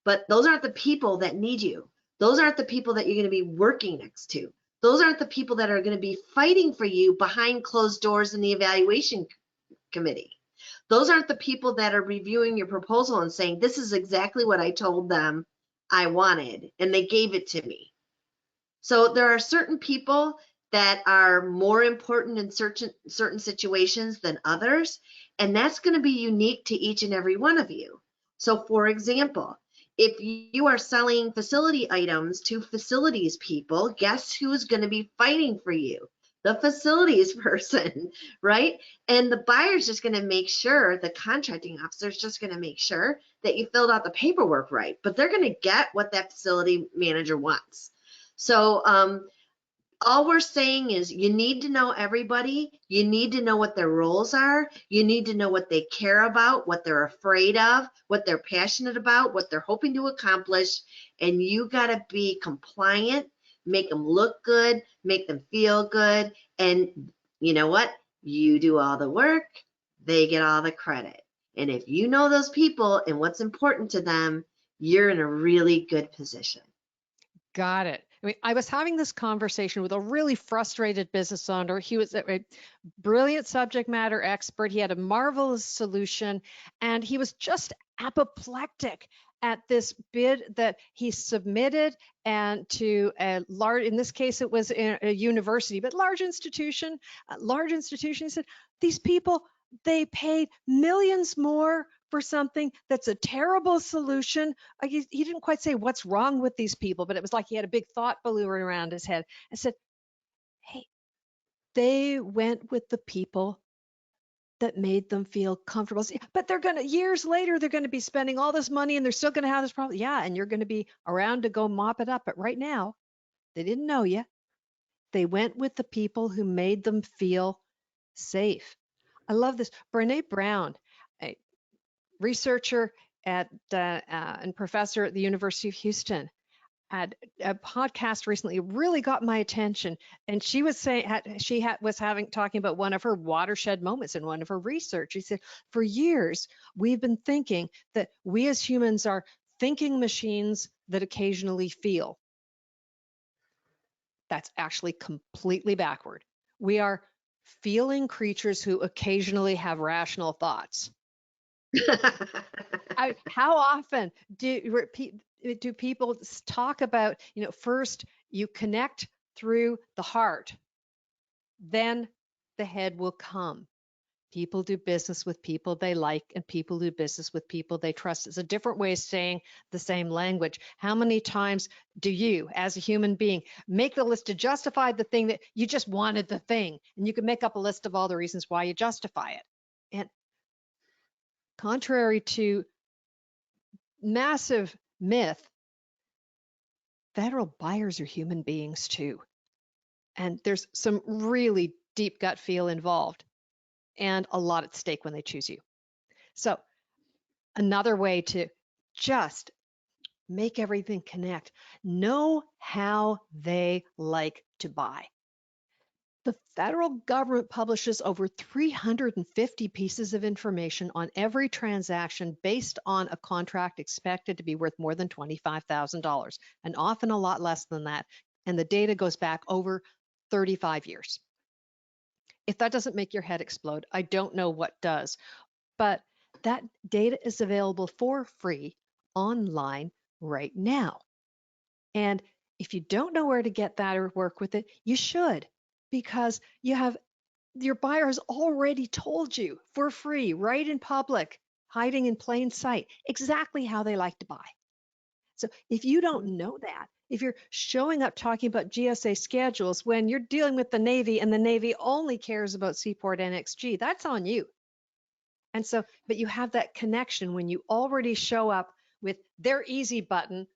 But those aren't the people that need you. Those aren't the people that you're going to be working next to. Those aren't the people that are going to be fighting for you behind closed doors in the evaluation committee. Those aren't the people that are reviewing your proposal and saying, this is exactly what I told them I wanted, and they gave it to me. So there are certain people that are more important in certain situations than others, and that's going to be unique to each and every one of you. So for example, if you are selling facility items to facilities people, guess who's going to be fighting for you? The facilities person, right? And the buyer's just going to make sure, the contracting officer's just going to make sure that you filled out the paperwork right, but they're going to get what that facility manager wants. So all we're saying is you need to know everybody. You need to know what their roles are. You need to know what they care about, what they're afraid of, what they're passionate about, what they're hoping to accomplish. And you got to be compliant, make them look good, make them feel good. And you know what? You do all the work, they get all the credit. And if you know those people and what's important to them, you're in a really good position. Got it. I mean, I was having this conversation with a really frustrated business owner. He was a brilliant subject matter expert. He had a marvelous solution, and he was just apoplectic at this bid that he submitted and to a large, in this case, it was a university, but large institution, he said, these people, they paid millions more for something that's a terrible solution. He didn't quite say what's wrong with these people, but it was like he had a big thought balloon around his head. I said, hey, they went with the people that made them feel comfortable. But they're going to, years later, they're going to be spending all this money and they're still going to have this problem. Yeah, and you're going to be around to go mop it up. But right now, they didn't know you. They went with the people who made them feel safe. I love this. Brene Brown, a researcher at and professor at the University of Houston, had a podcast recently really got my attention, and she was saying was talking about one of her watershed moments in one of her research. She said, for years we've been thinking that we as humans are thinking machines that occasionally feel. That's actually completely backward. We are feeling creatures who occasionally have rational thoughts. How often do people talk about, first you connect through the heart, then the head will come. People do business with people they like, and people do business with people they trust. It's a different way of saying the same language. How many times do you, as a human being, make the list to justify the thing that you just wanted the thing? And you can make up a list of all the reasons why you justify it. And contrary to massive myth, federal buyers are human beings too. And there's some really deep gut feel involved and a lot at stake when they choose you. So another way to just make everything connect, know how they like to buy. The federal government publishes over 350 pieces of information on every transaction based on a contract expected to be worth more than $25,000, and often a lot less than that. And the data goes back over 35 years. If that doesn't make your head explode, I don't know what does. But that data is available for free online right now. And if you don't know where to get that or work with it, you should, because your buyer has already told you for free, right in public, hiding in plain sight, exactly how they like to buy. So if you don't know that, if you're showing up talking about GSA schedules when you're dealing with the Navy and the Navy only cares about Seaport NXG, that's on you. And so, but you have that connection when you already show up with their easy button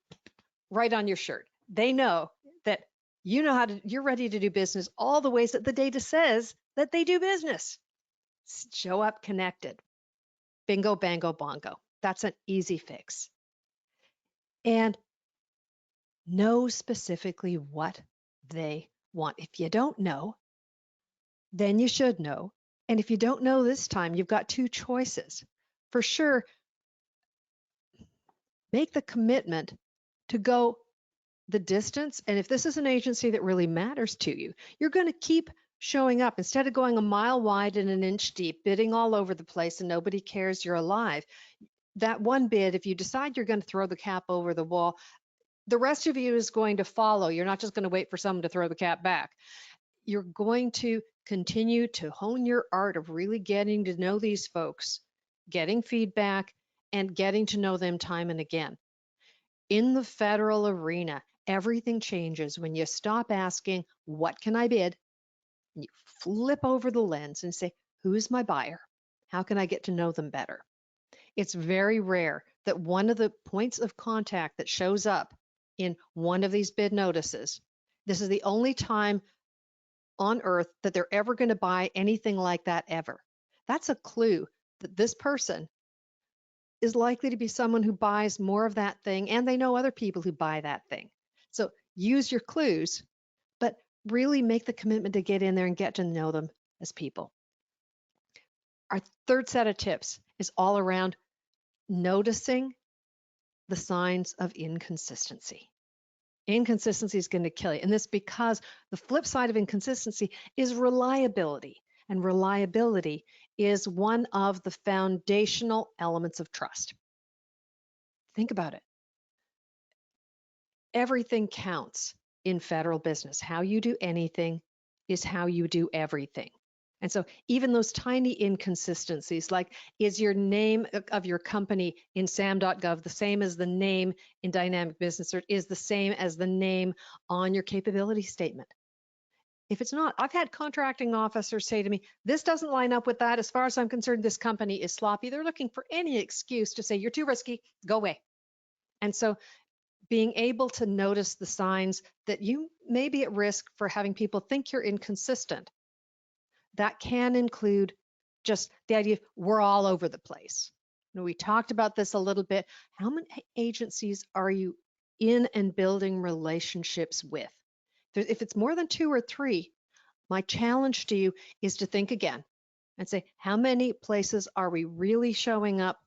right on your shirt. They know that you're ready to do business all the ways that the data says that they do business. Show up connected. Bingo, bango, bongo. That's an easy fix. And know specifically what they want. If you don't know, then you should know. And if you don't know this time, you've got two choices. For sure, make the commitment to go the distance. And if this is an agency that really matters to you, you're going to keep showing up instead of going a mile wide and an inch deep, bidding all over the place and nobody cares you're alive. That one bid, if you decide you're going to throw the cap over the wall, the rest of you is going to follow. You're not just going to wait for someone to throw the cat back. You're going to continue to hone your art of really getting to know these folks, getting feedback, and getting to know them time and again. In the federal arena, everything changes when you stop asking, what can I bid? And you flip over the lens and say, who's my buyer? How can I get to know them better? It's very rare that one of the points of contact that shows up in one of these bid notices, this is the only time on earth that they're ever going to buy anything like that ever. That's a clue that this person is likely to be someone who buys more of that thing, and they know other people who buy that thing. So use your clues, but really make the commitment to get in there and get to know them as people. Our third set of tips is all around noticing the signs of inconsistency. Inconsistency is going to kill you. And this because the flip side of inconsistency is reliability. And reliability is one of the foundational elements of trust. Think about it. Everything counts in federal business. How you do anything is how you do everything. And so even those tiny inconsistencies, like is your name of your company in SAM.gov the same as the name in Dynamic Business Search, is the same as the name on your capability statement? If it's not, I've had contracting officers say to me, this doesn't line up with that. As far as I'm concerned, this company is sloppy. They're looking for any excuse to say, you're too risky, go away. And so being able to notice the signs that you may be at risk for having people think you're inconsistent, that can include just the idea of we're all over the place. You know, we talked about this a little bit. How many agencies are you in and building relationships with? If it's more than 2 or 3, my challenge to you is to think again and say, how many places are we really showing up,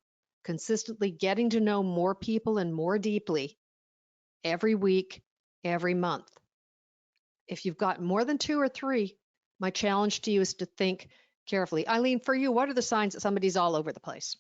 consistently getting to know more people and more deeply every week, every month? If you've got more than 2 or 3, my challenge to you is to think carefully. Eileen, for you, what are the signs that somebody's all over the place?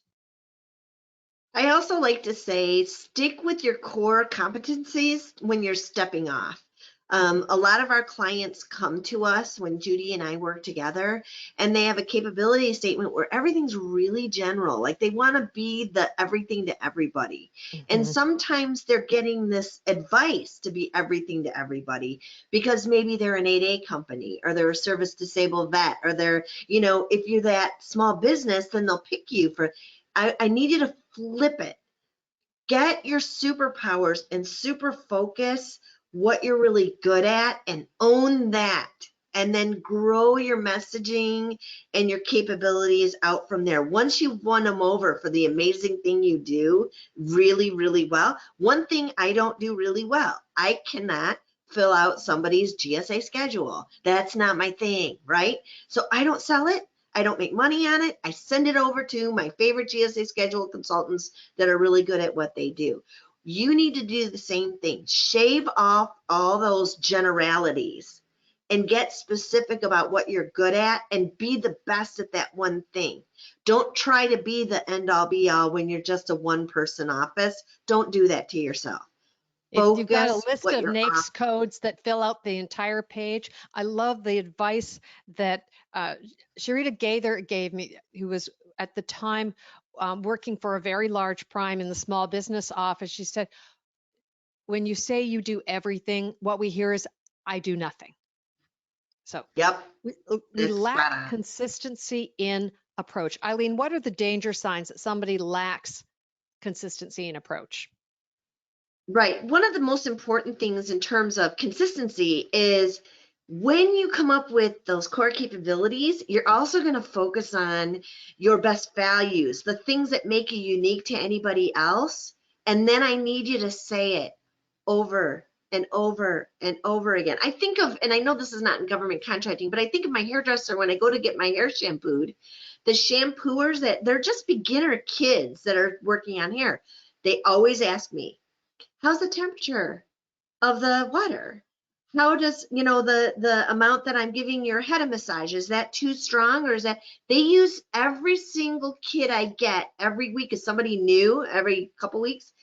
I also like to say, stick with your core competencies when you're stepping off. A lot of our clients come to us when Judy and I work together, and they have a capability statement where everything's really general. Like they want to be the everything to everybody. And sometimes they're getting this advice to be everything to everybody because maybe they're an 8A company or they're a service disabled vet, or they're, you know, if you're that small business, then they'll pick you for, I need you to flip it. Get your superpowers and super focus what you're really good at and own that, and then grow your messaging and your capabilities out from there. Once you've won them over for the amazing thing you do really, really well. One thing I don't do really well, I cannot fill out somebody's GSA schedule. That's not my thing, right? So I don't sell it. I don't make money on it. I send it over to my favorite GSA schedule consultants that are really good at what they do. You need to do the same thing. Shave off all those generalities and get specific about what you're good at and be the best at that one thing. Don't try to be the end all be all when you're just a one person office. Don't do that to yourself. If you've got a list of NAICS codes that fill out the entire page, I love the advice that Sharita Gaither gave me, who was at the time working for a very large prime in the small business office. She said, when you say you do everything, what we hear is, I do nothing. So yep, we lack consistency in approach. Eileen, what are the danger signs that somebody lacks consistency in approach? Right. One of the most important things in terms of consistency is when you come up with those core capabilities, you're also going to focus on your best values, the things that make you unique to anybody else. And then I need you to say it over and over and over again. I think of, and I know this is not in government contracting, but I think of my hairdresser when I go to get my hair shampooed, the shampooers that they're just beginner kids that are working on hair. They always ask me, how's the temperature of the water? How does, you know, the amount that I'm giving your head a massage, is that too strong, or is that, they use every single kit I get every week is somebody new, every couple weeks,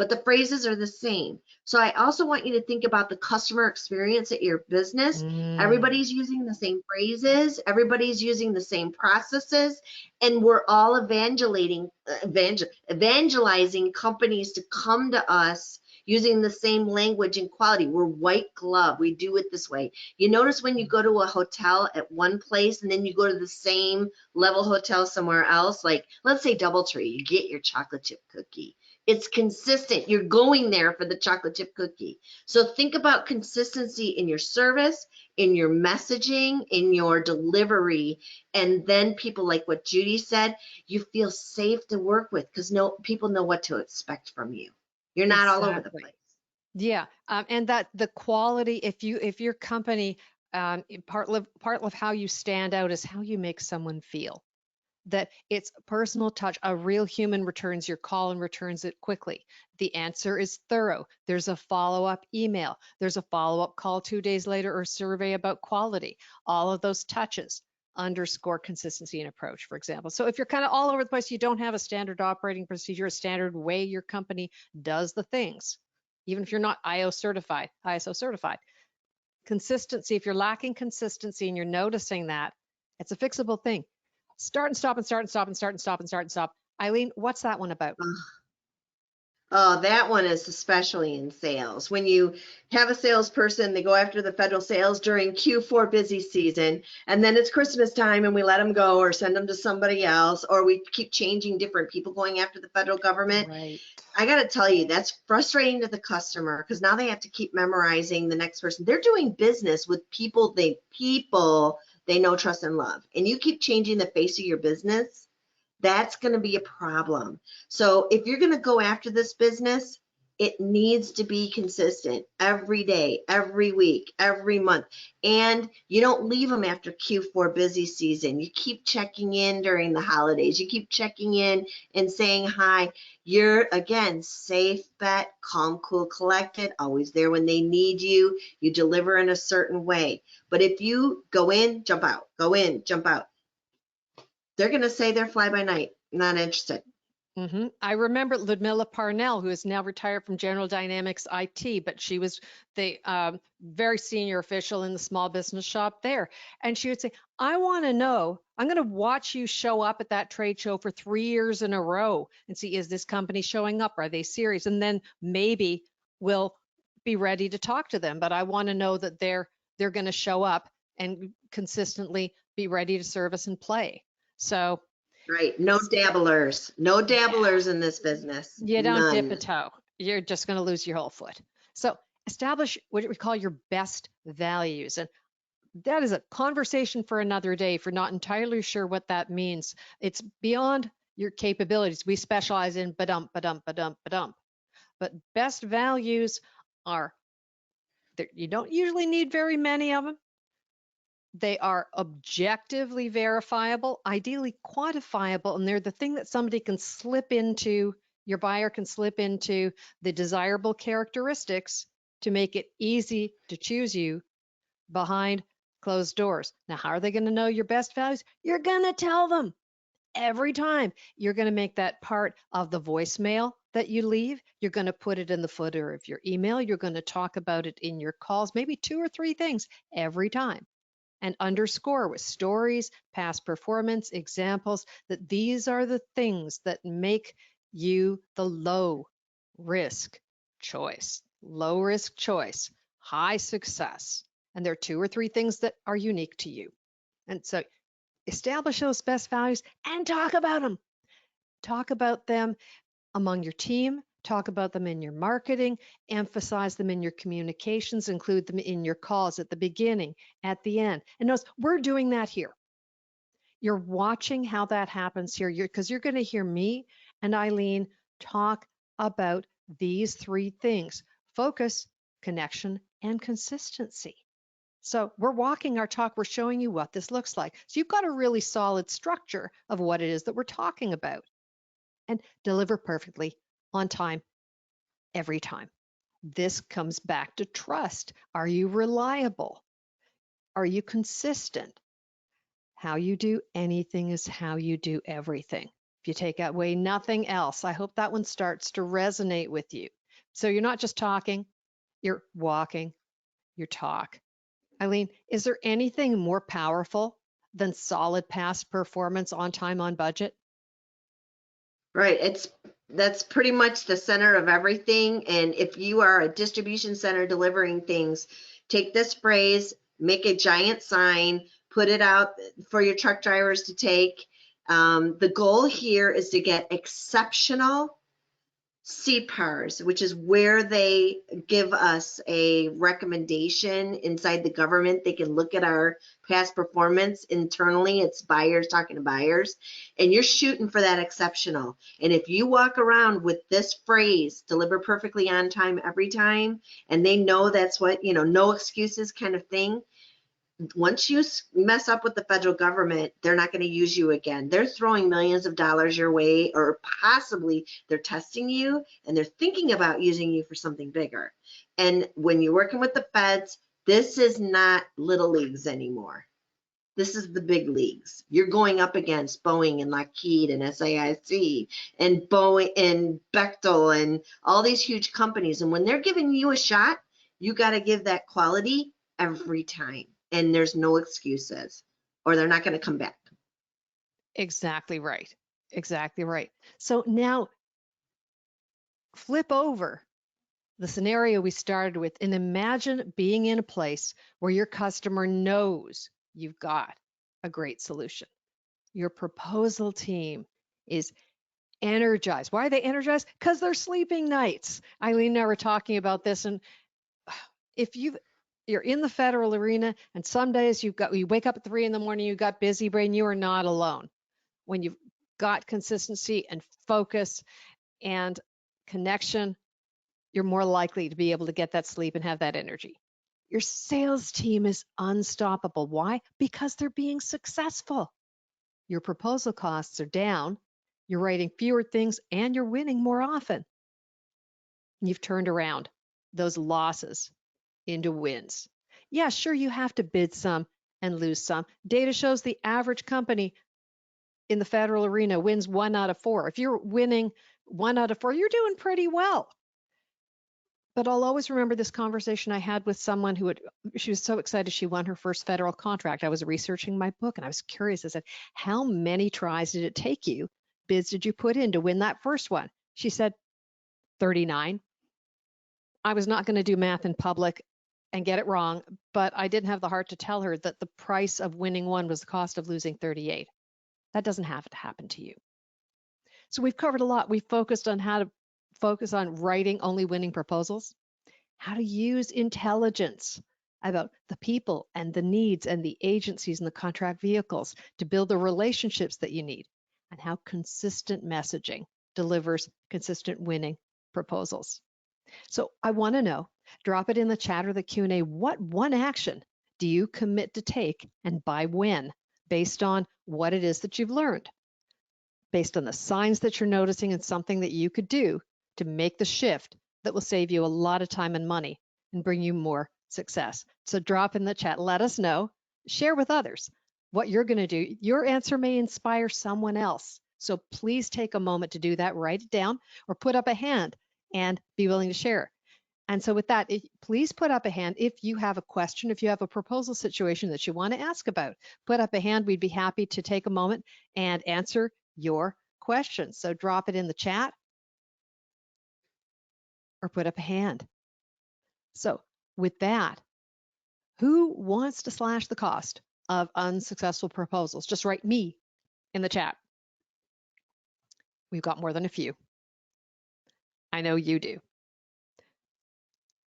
but the phrases are the same. So I also want you to think about the customer experience at your business. Everybody's using the same phrases, everybody's using the same processes, and we're all evangelizing companies to come to us using the same language and quality. We're white glove. We do it this way. You notice when you go to a hotel at one place and then you go to the same level hotel somewhere else, like let's say DoubleTree, you get your chocolate chip cookie. It's consistent. You're going there for the chocolate chip cookie. So think about consistency in your service, in your messaging, in your delivery, and then people, like what Judy said, you feel safe to work with because people know what to expect from you. You're not all over the Exactly. place. Yeah, and that the quality, if your company, part of how you stand out is how you make someone feel. That it's personal touch. A real human returns your call and returns it quickly. The answer is thorough. There's a follow-up email. There's a follow-up call 2 days later or survey about quality. All of those touches underscore consistency and approach, for example. So if you're kind of all over the place, you don't have a standard operating procedure, a standard way your company does the things, even if you're not ISO certified. Consistency, if you're lacking consistency and you're noticing that, it's a fixable thing. Start and stop and start and stop and start and stop and start and stop. Eileen, what's that one about? Oh, that one is especially in sales. When you have a salesperson, they go after the federal sales during Q4 busy season, and then it's Christmas time and we let them go or send them to somebody else, or we keep changing different people going after the federal government. Right. I got to tell you, that's frustrating to the customer because now they have to keep memorizing the next person. They're doing business with people they know, trust, and love. And you keep changing the face of your business, that's going to be a problem. So if you're going to go after this business, it needs to be consistent every day, every week, every month. And you don't leave them after Q4 busy season. You keep checking in during the holidays. You keep checking in and saying hi. You're, again, safe bet, calm, cool, collected, always there when they need you. You deliver in a certain way. But if you go in, jump out, go in, jump out, they're going to say they're fly by night, not interested. I remember Ludmilla Parnell, who is now retired from General Dynamics IT, but she was the very senior official in the small business shop there. And she would say, I want to know, I'm going to watch you show up at that trade show for 3 years in a row and see, is this company showing up? Are they serious? And then maybe we'll be ready to talk to them. But I want to know that they're going to show up and consistently be ready to service and play. So Right. No dabblers. No dabblers in this business. you don't dip a None. toe. You're just going to lose your whole foot. So establish what we call your best values. And that is a conversation for another day if you're not entirely sure what that means. It's beyond your capabilities. We specialize in ba-dump, ba-dump, ba-dump, ba-dump. But best values are, you don't usually need very many of them. They are objectively verifiable, ideally quantifiable, and they're the thing that somebody can slip into, your buyer can slip into the desirable characteristics to make it easy to choose you behind closed doors. Now, how are they going to know your best values? You're going to tell them every time. You're going to make that part of the voicemail that you leave. You're going to put it in the footer of your email. You're going to talk about it in your calls, maybe 2 or 3 things every time. And underscore with stories, past performance, examples, that these are the things that make you the low risk choice. Low risk choice, high success. And there are 2 or 3 things that are unique to you. And so establish those best values and talk about them. Talk about them among your team. Talk about them in your marketing, emphasize them in your communications, include them in your calls at the beginning, at the end. And notice, we're doing that here. You're watching how that happens here because you're going to hear me and Eileen talk about these 3 things: focus, connection, and consistency. So we're walking our talk. We're showing you what this looks like. So you've got a really solid structure of what it is that we're talking about, and deliver perfectly on time every time. This comes back to trust. Are you reliable? Are you consistent? How you do anything is how you do everything. if you take away nothing else, I hope that one starts to resonate with you. So you're not just talking, you're walking your talk. Eileen, is there anything more powerful than solid past performance on time, on budget? Right. That's pretty much the center of everything. And if you are a distribution center delivering things, take this phrase, make a giant sign, put it out for your truck drivers to take. The goal here is to get exceptional CPARs, which is where they give us a recommendation inside the government. They can look at our past performance internally. It's buyers talking to buyers, and you're shooting for that exceptional. And if you walk around with this phrase, deliver perfectly on time every time, and they know that's what, no excuses kind of thing, once you mess up with the federal government, they're not going to use you again. They're throwing millions of dollars your way, or possibly they're testing you and they're thinking about using you for something bigger. And when you're working with the feds, this is not little leagues anymore. This is the big leagues. You're going up against Boeing and Lockheed and SAIC and Boeing and Bechtel and all these huge companies. And when they're giving you a shot, you got to give that quality every time. And there's no excuses, or they're not going to come back. Exactly right. Exactly right. So now flip over the scenario we started with and imagine being in a place where your customer knows you've got a great solution. Your proposal team is energized. Why are they energized? Because they're sleeping nights. Eileen and I were talking about this, and if you're in the federal arena and some days you wake up at 3 a.m, you've got busy brain, you are not alone. When you've got consistency and focus and connection, you're more likely to be able to get that sleep and have that energy. Your sales team is unstoppable. Why? Because they're being successful. Your proposal costs are down, you're writing fewer things, and you're winning more often. You've turned around those losses into wins. Yeah, sure, you have to bid some and lose some. Data shows the average company in the federal arena wins 1 out of 4. If you're winning 1 out of 4, you're doing pretty well. But I'll always remember this conversation I had with someone she was so excited she won her first federal contract. I was researching my book and I was curious. I said, how many tries did it take you? Bids did you put in to win that first one? She said, 39. I was not going to do math in public and get it wrong, but I didn't have the heart to tell her that the price of winning one was the cost of losing 38. That doesn't have to happen to you. So we've covered a lot. We've focused on how to focus on writing only winning proposals, how to use intelligence about the people and the needs and the agencies and the contract vehicles to build the relationships that you need, and how consistent messaging delivers consistent winning proposals. So I want to know, drop it in the chat or the Q&A, what one action do you commit to take and by when, based on what it is that you've learned, based on the signs that you're noticing and something that you could do to make the shift that will save you a lot of time and money and bring you more success. So drop in the chat, let us know, share with others what you're going to do. Your answer may inspire someone else. So please take a moment to do that, write it down, or put up a hand and be willing to share. And so with that, please put up a hand if you have a question, if you have a proposal situation that you want to ask about. Put up a hand. We'd be happy to take a moment and answer your questions. So drop it in the chat or put up a hand. So with that, who wants to slash the cost of unsuccessful proposals? Just write me in the chat. We've got more than a few. I know you do.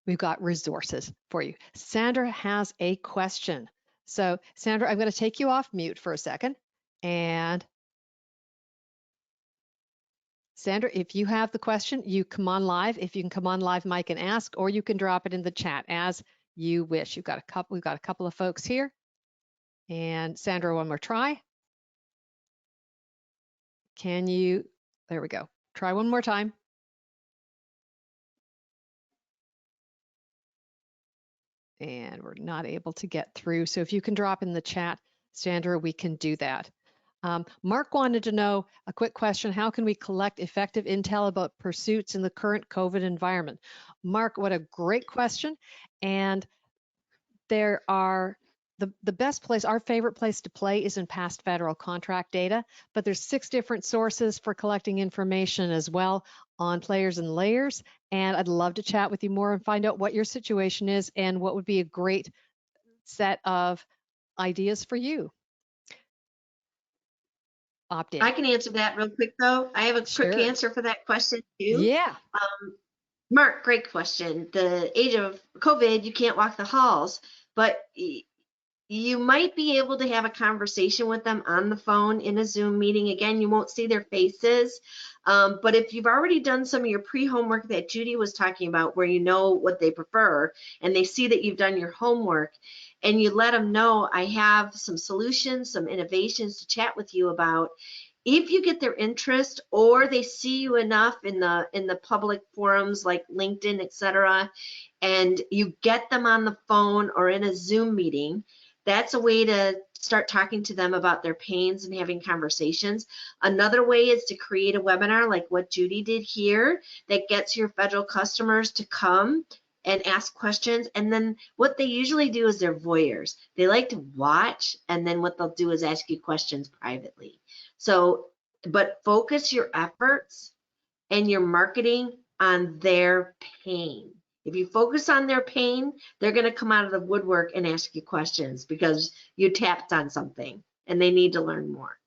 We've got resources for you. Sandra has a question. So Sandra, I'm going to take you off mute for a second. And Sandra, if you have the question, you come on live. If you can come on live, Mike, and ask, or you can drop it in the chat as you wish. We've got a couple of folks here. And Sandra, one more try. There we go. Try one more time. And we're not able to get through. So if you can drop in the chat, Sandra, we can do that. Mark wanted to know a quick question. How can we collect effective intel about pursuits in the current COVID environment? Mark, what a great question. And there are the best place, our favorite place to play is in past federal contract data, but there's 6 different sources for collecting information as well on players and layers. And I'd love to chat with you more and find out what your situation is and what would be a great set of ideas for you. Opt in. I can answer that real quick though. I have a Sure. quick answer for that question too. Yeah. Mark, great question. The age of COVID, you can't walk the halls, but you might be able to have a conversation with them on the phone in a Zoom meeting. Again, you won't see their faces. But if you've already done some of your pre-homework that Judy was talking about, where you know what they prefer, and they see that you've done your homework, and you let them know, I have some solutions, some innovations to chat with you about. If you get their interest, or they see you enough in the public forums like LinkedIn, etc., and you get them on the phone or in a Zoom meeting, that's a way to start talking to them about their pains and having conversations. Another way is to create a webinar like what Judy did here that gets your federal customers to come and ask questions. And then what they usually do is they're voyeurs. They like to watch, and then what they'll do is ask you questions privately. So, but focus your efforts and your marketing on their pain. If you focus on their pain, they're going to come out of the woodwork and ask you questions because you tapped on something and they need to learn more.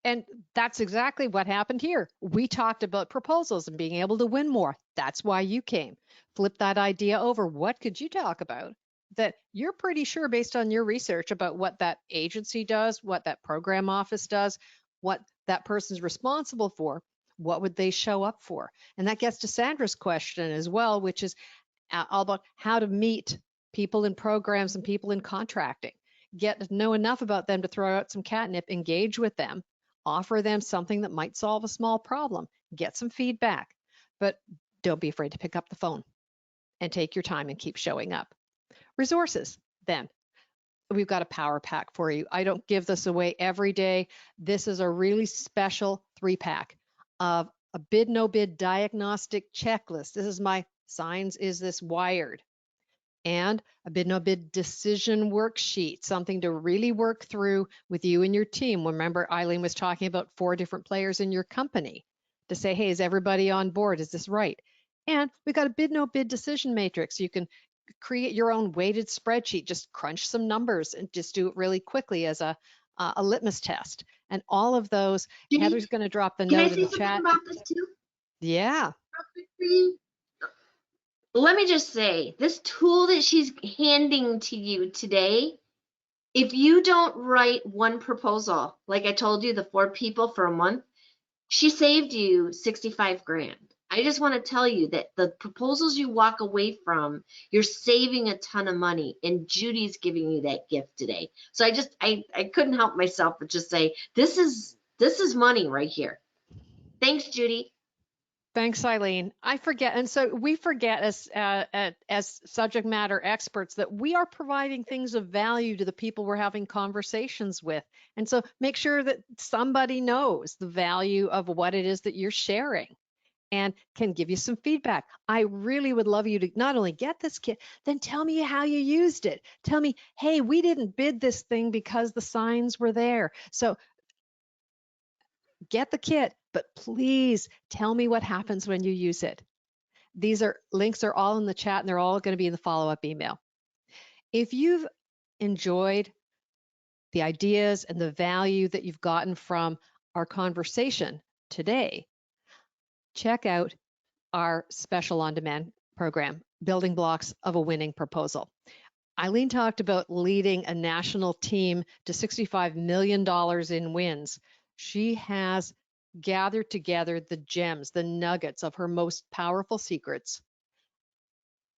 And that's exactly what happened here. We talked about proposals and being able to win more. That's why you came. Flip that idea over. What could you talk about that you're pretty sure based on your research about what that agency does, what that program office does, what that person's responsible for, what would they show up for? And that gets to Sandra's question as well, which is all about how to meet people in programs and people in contracting. Get to know enough about them to throw out some catnip, engage with them, offer them something that might solve a small problem, get some feedback, but don't be afraid to pick up the phone and take your time and keep showing up. Resources, then. We've got a power pack for you. I don't give this away every day. This is a really special 3-pack of a bid no bid diagnostic checklist. This is my signs, is this wired? And a bid no bid decision worksheet, something to really work through with you and your team. Remember, Eileen was talking about 4 different players in your company to say, hey, is everybody on board? Is this right? And we've got a bid no bid decision matrix. You can create your own weighted spreadsheet, just crunch some numbers and just do it really quickly as a litmus test. And all of those, Heather's going to drop the note in the chat. Can I say something about this too? Yeah. Let me just say, this tool that she's handing to you today, if you don't write one proposal, like I told you, the 4 people for a month, she saved you 65 grand. I just want to tell you that the proposals you walk away from, you're saving a ton of money, and Judy's giving you that gift today. So I couldn't help myself but just say, this is money right here. Thanks, Judy. Thanks, Eileen. I forget, and so we forget as subject matter experts that we are providing things of value to the people we're having conversations with. And so make sure that somebody knows the value of what it is that you're sharing and can give you some feedback. I really would love you to not only get this kit, then tell me how you used it. Tell me, hey, we didn't bid this thing because the signs were there. So get the kit, but please tell me what happens when you use it. These links are all in the chat, and they're all going to be in the follow-up email. If you've enjoyed the ideas and the value that you've gotten from our conversation today, check out our special on-demand program, Building Blocks of a Winning Proposal. Eileen talked about leading a national team to $65 million in wins. She has gathered together the gems, the nuggets of her most powerful secrets,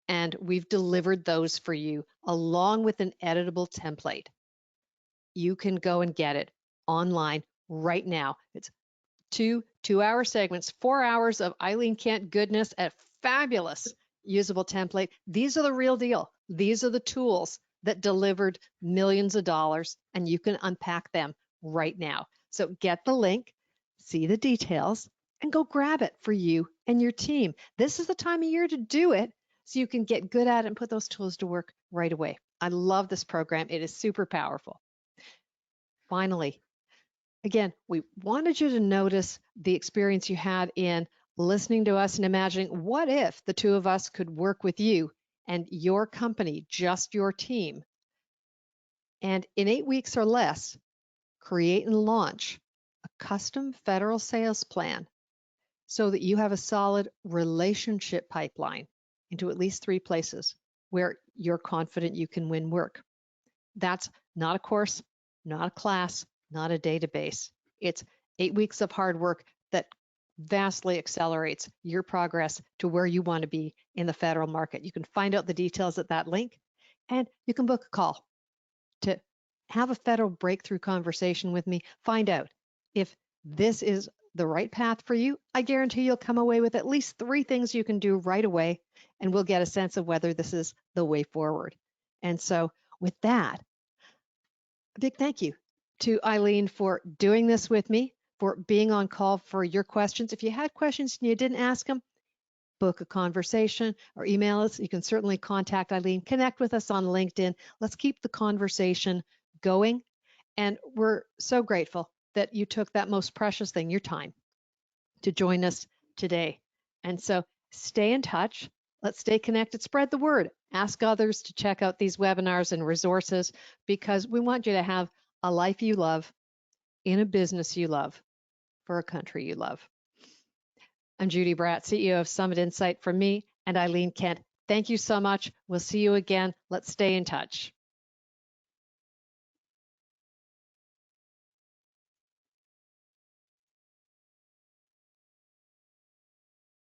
and we've delivered those for you along with an editable template. You can go and get it online right now. It's 2 2-hour segments, 4 hours of Eileen Kent goodness at fabulous usable template. These are the real deal. These are the tools that delivered millions of dollars, and you can unpack them right now. So get the link, see the details, and go grab it for you and your team. This is the time of year to do it so you can get good at it and put those tools to work right away. I love this program. It is super powerful. Finally, again, we wanted you to notice the experience you had in listening to us and imagining what if the two of us could work with you and your company, just your team, and in 8 weeks or less, create and launch a custom federal sales plan so that you have a solid relationship pipeline into at least 3 places where you're confident you can win work. That's not a course, not a class, not a database. It's 8 weeks of hard work that vastly accelerates your progress to where you want to be in the federal market. You can find out the details at that link, and you can book a call to have a federal breakthrough conversation with me. Find out if this is the right path for you. I guarantee you'll come away with at least 3 things you can do right away, and we'll get a sense of whether this is the way forward. And so with that, a big thank you to Eileen for doing this with me, for being on call for your questions. If you had questions and you didn't ask them, book a conversation or email us. You can certainly contact Eileen, connect with us on LinkedIn. Let's keep the conversation going. And we're so grateful that you took that most precious thing, your time, to join us today. And so stay in touch. Let's stay connected. Spread the word. Ask others to check out these webinars and resources, because we want you to have a life you love, in a business you love, for a country you love. I'm Judy Bratt, CEO of Summit Insight, from me and Eileen Kent. Thank you so much. We'll see you again. Let's stay in touch.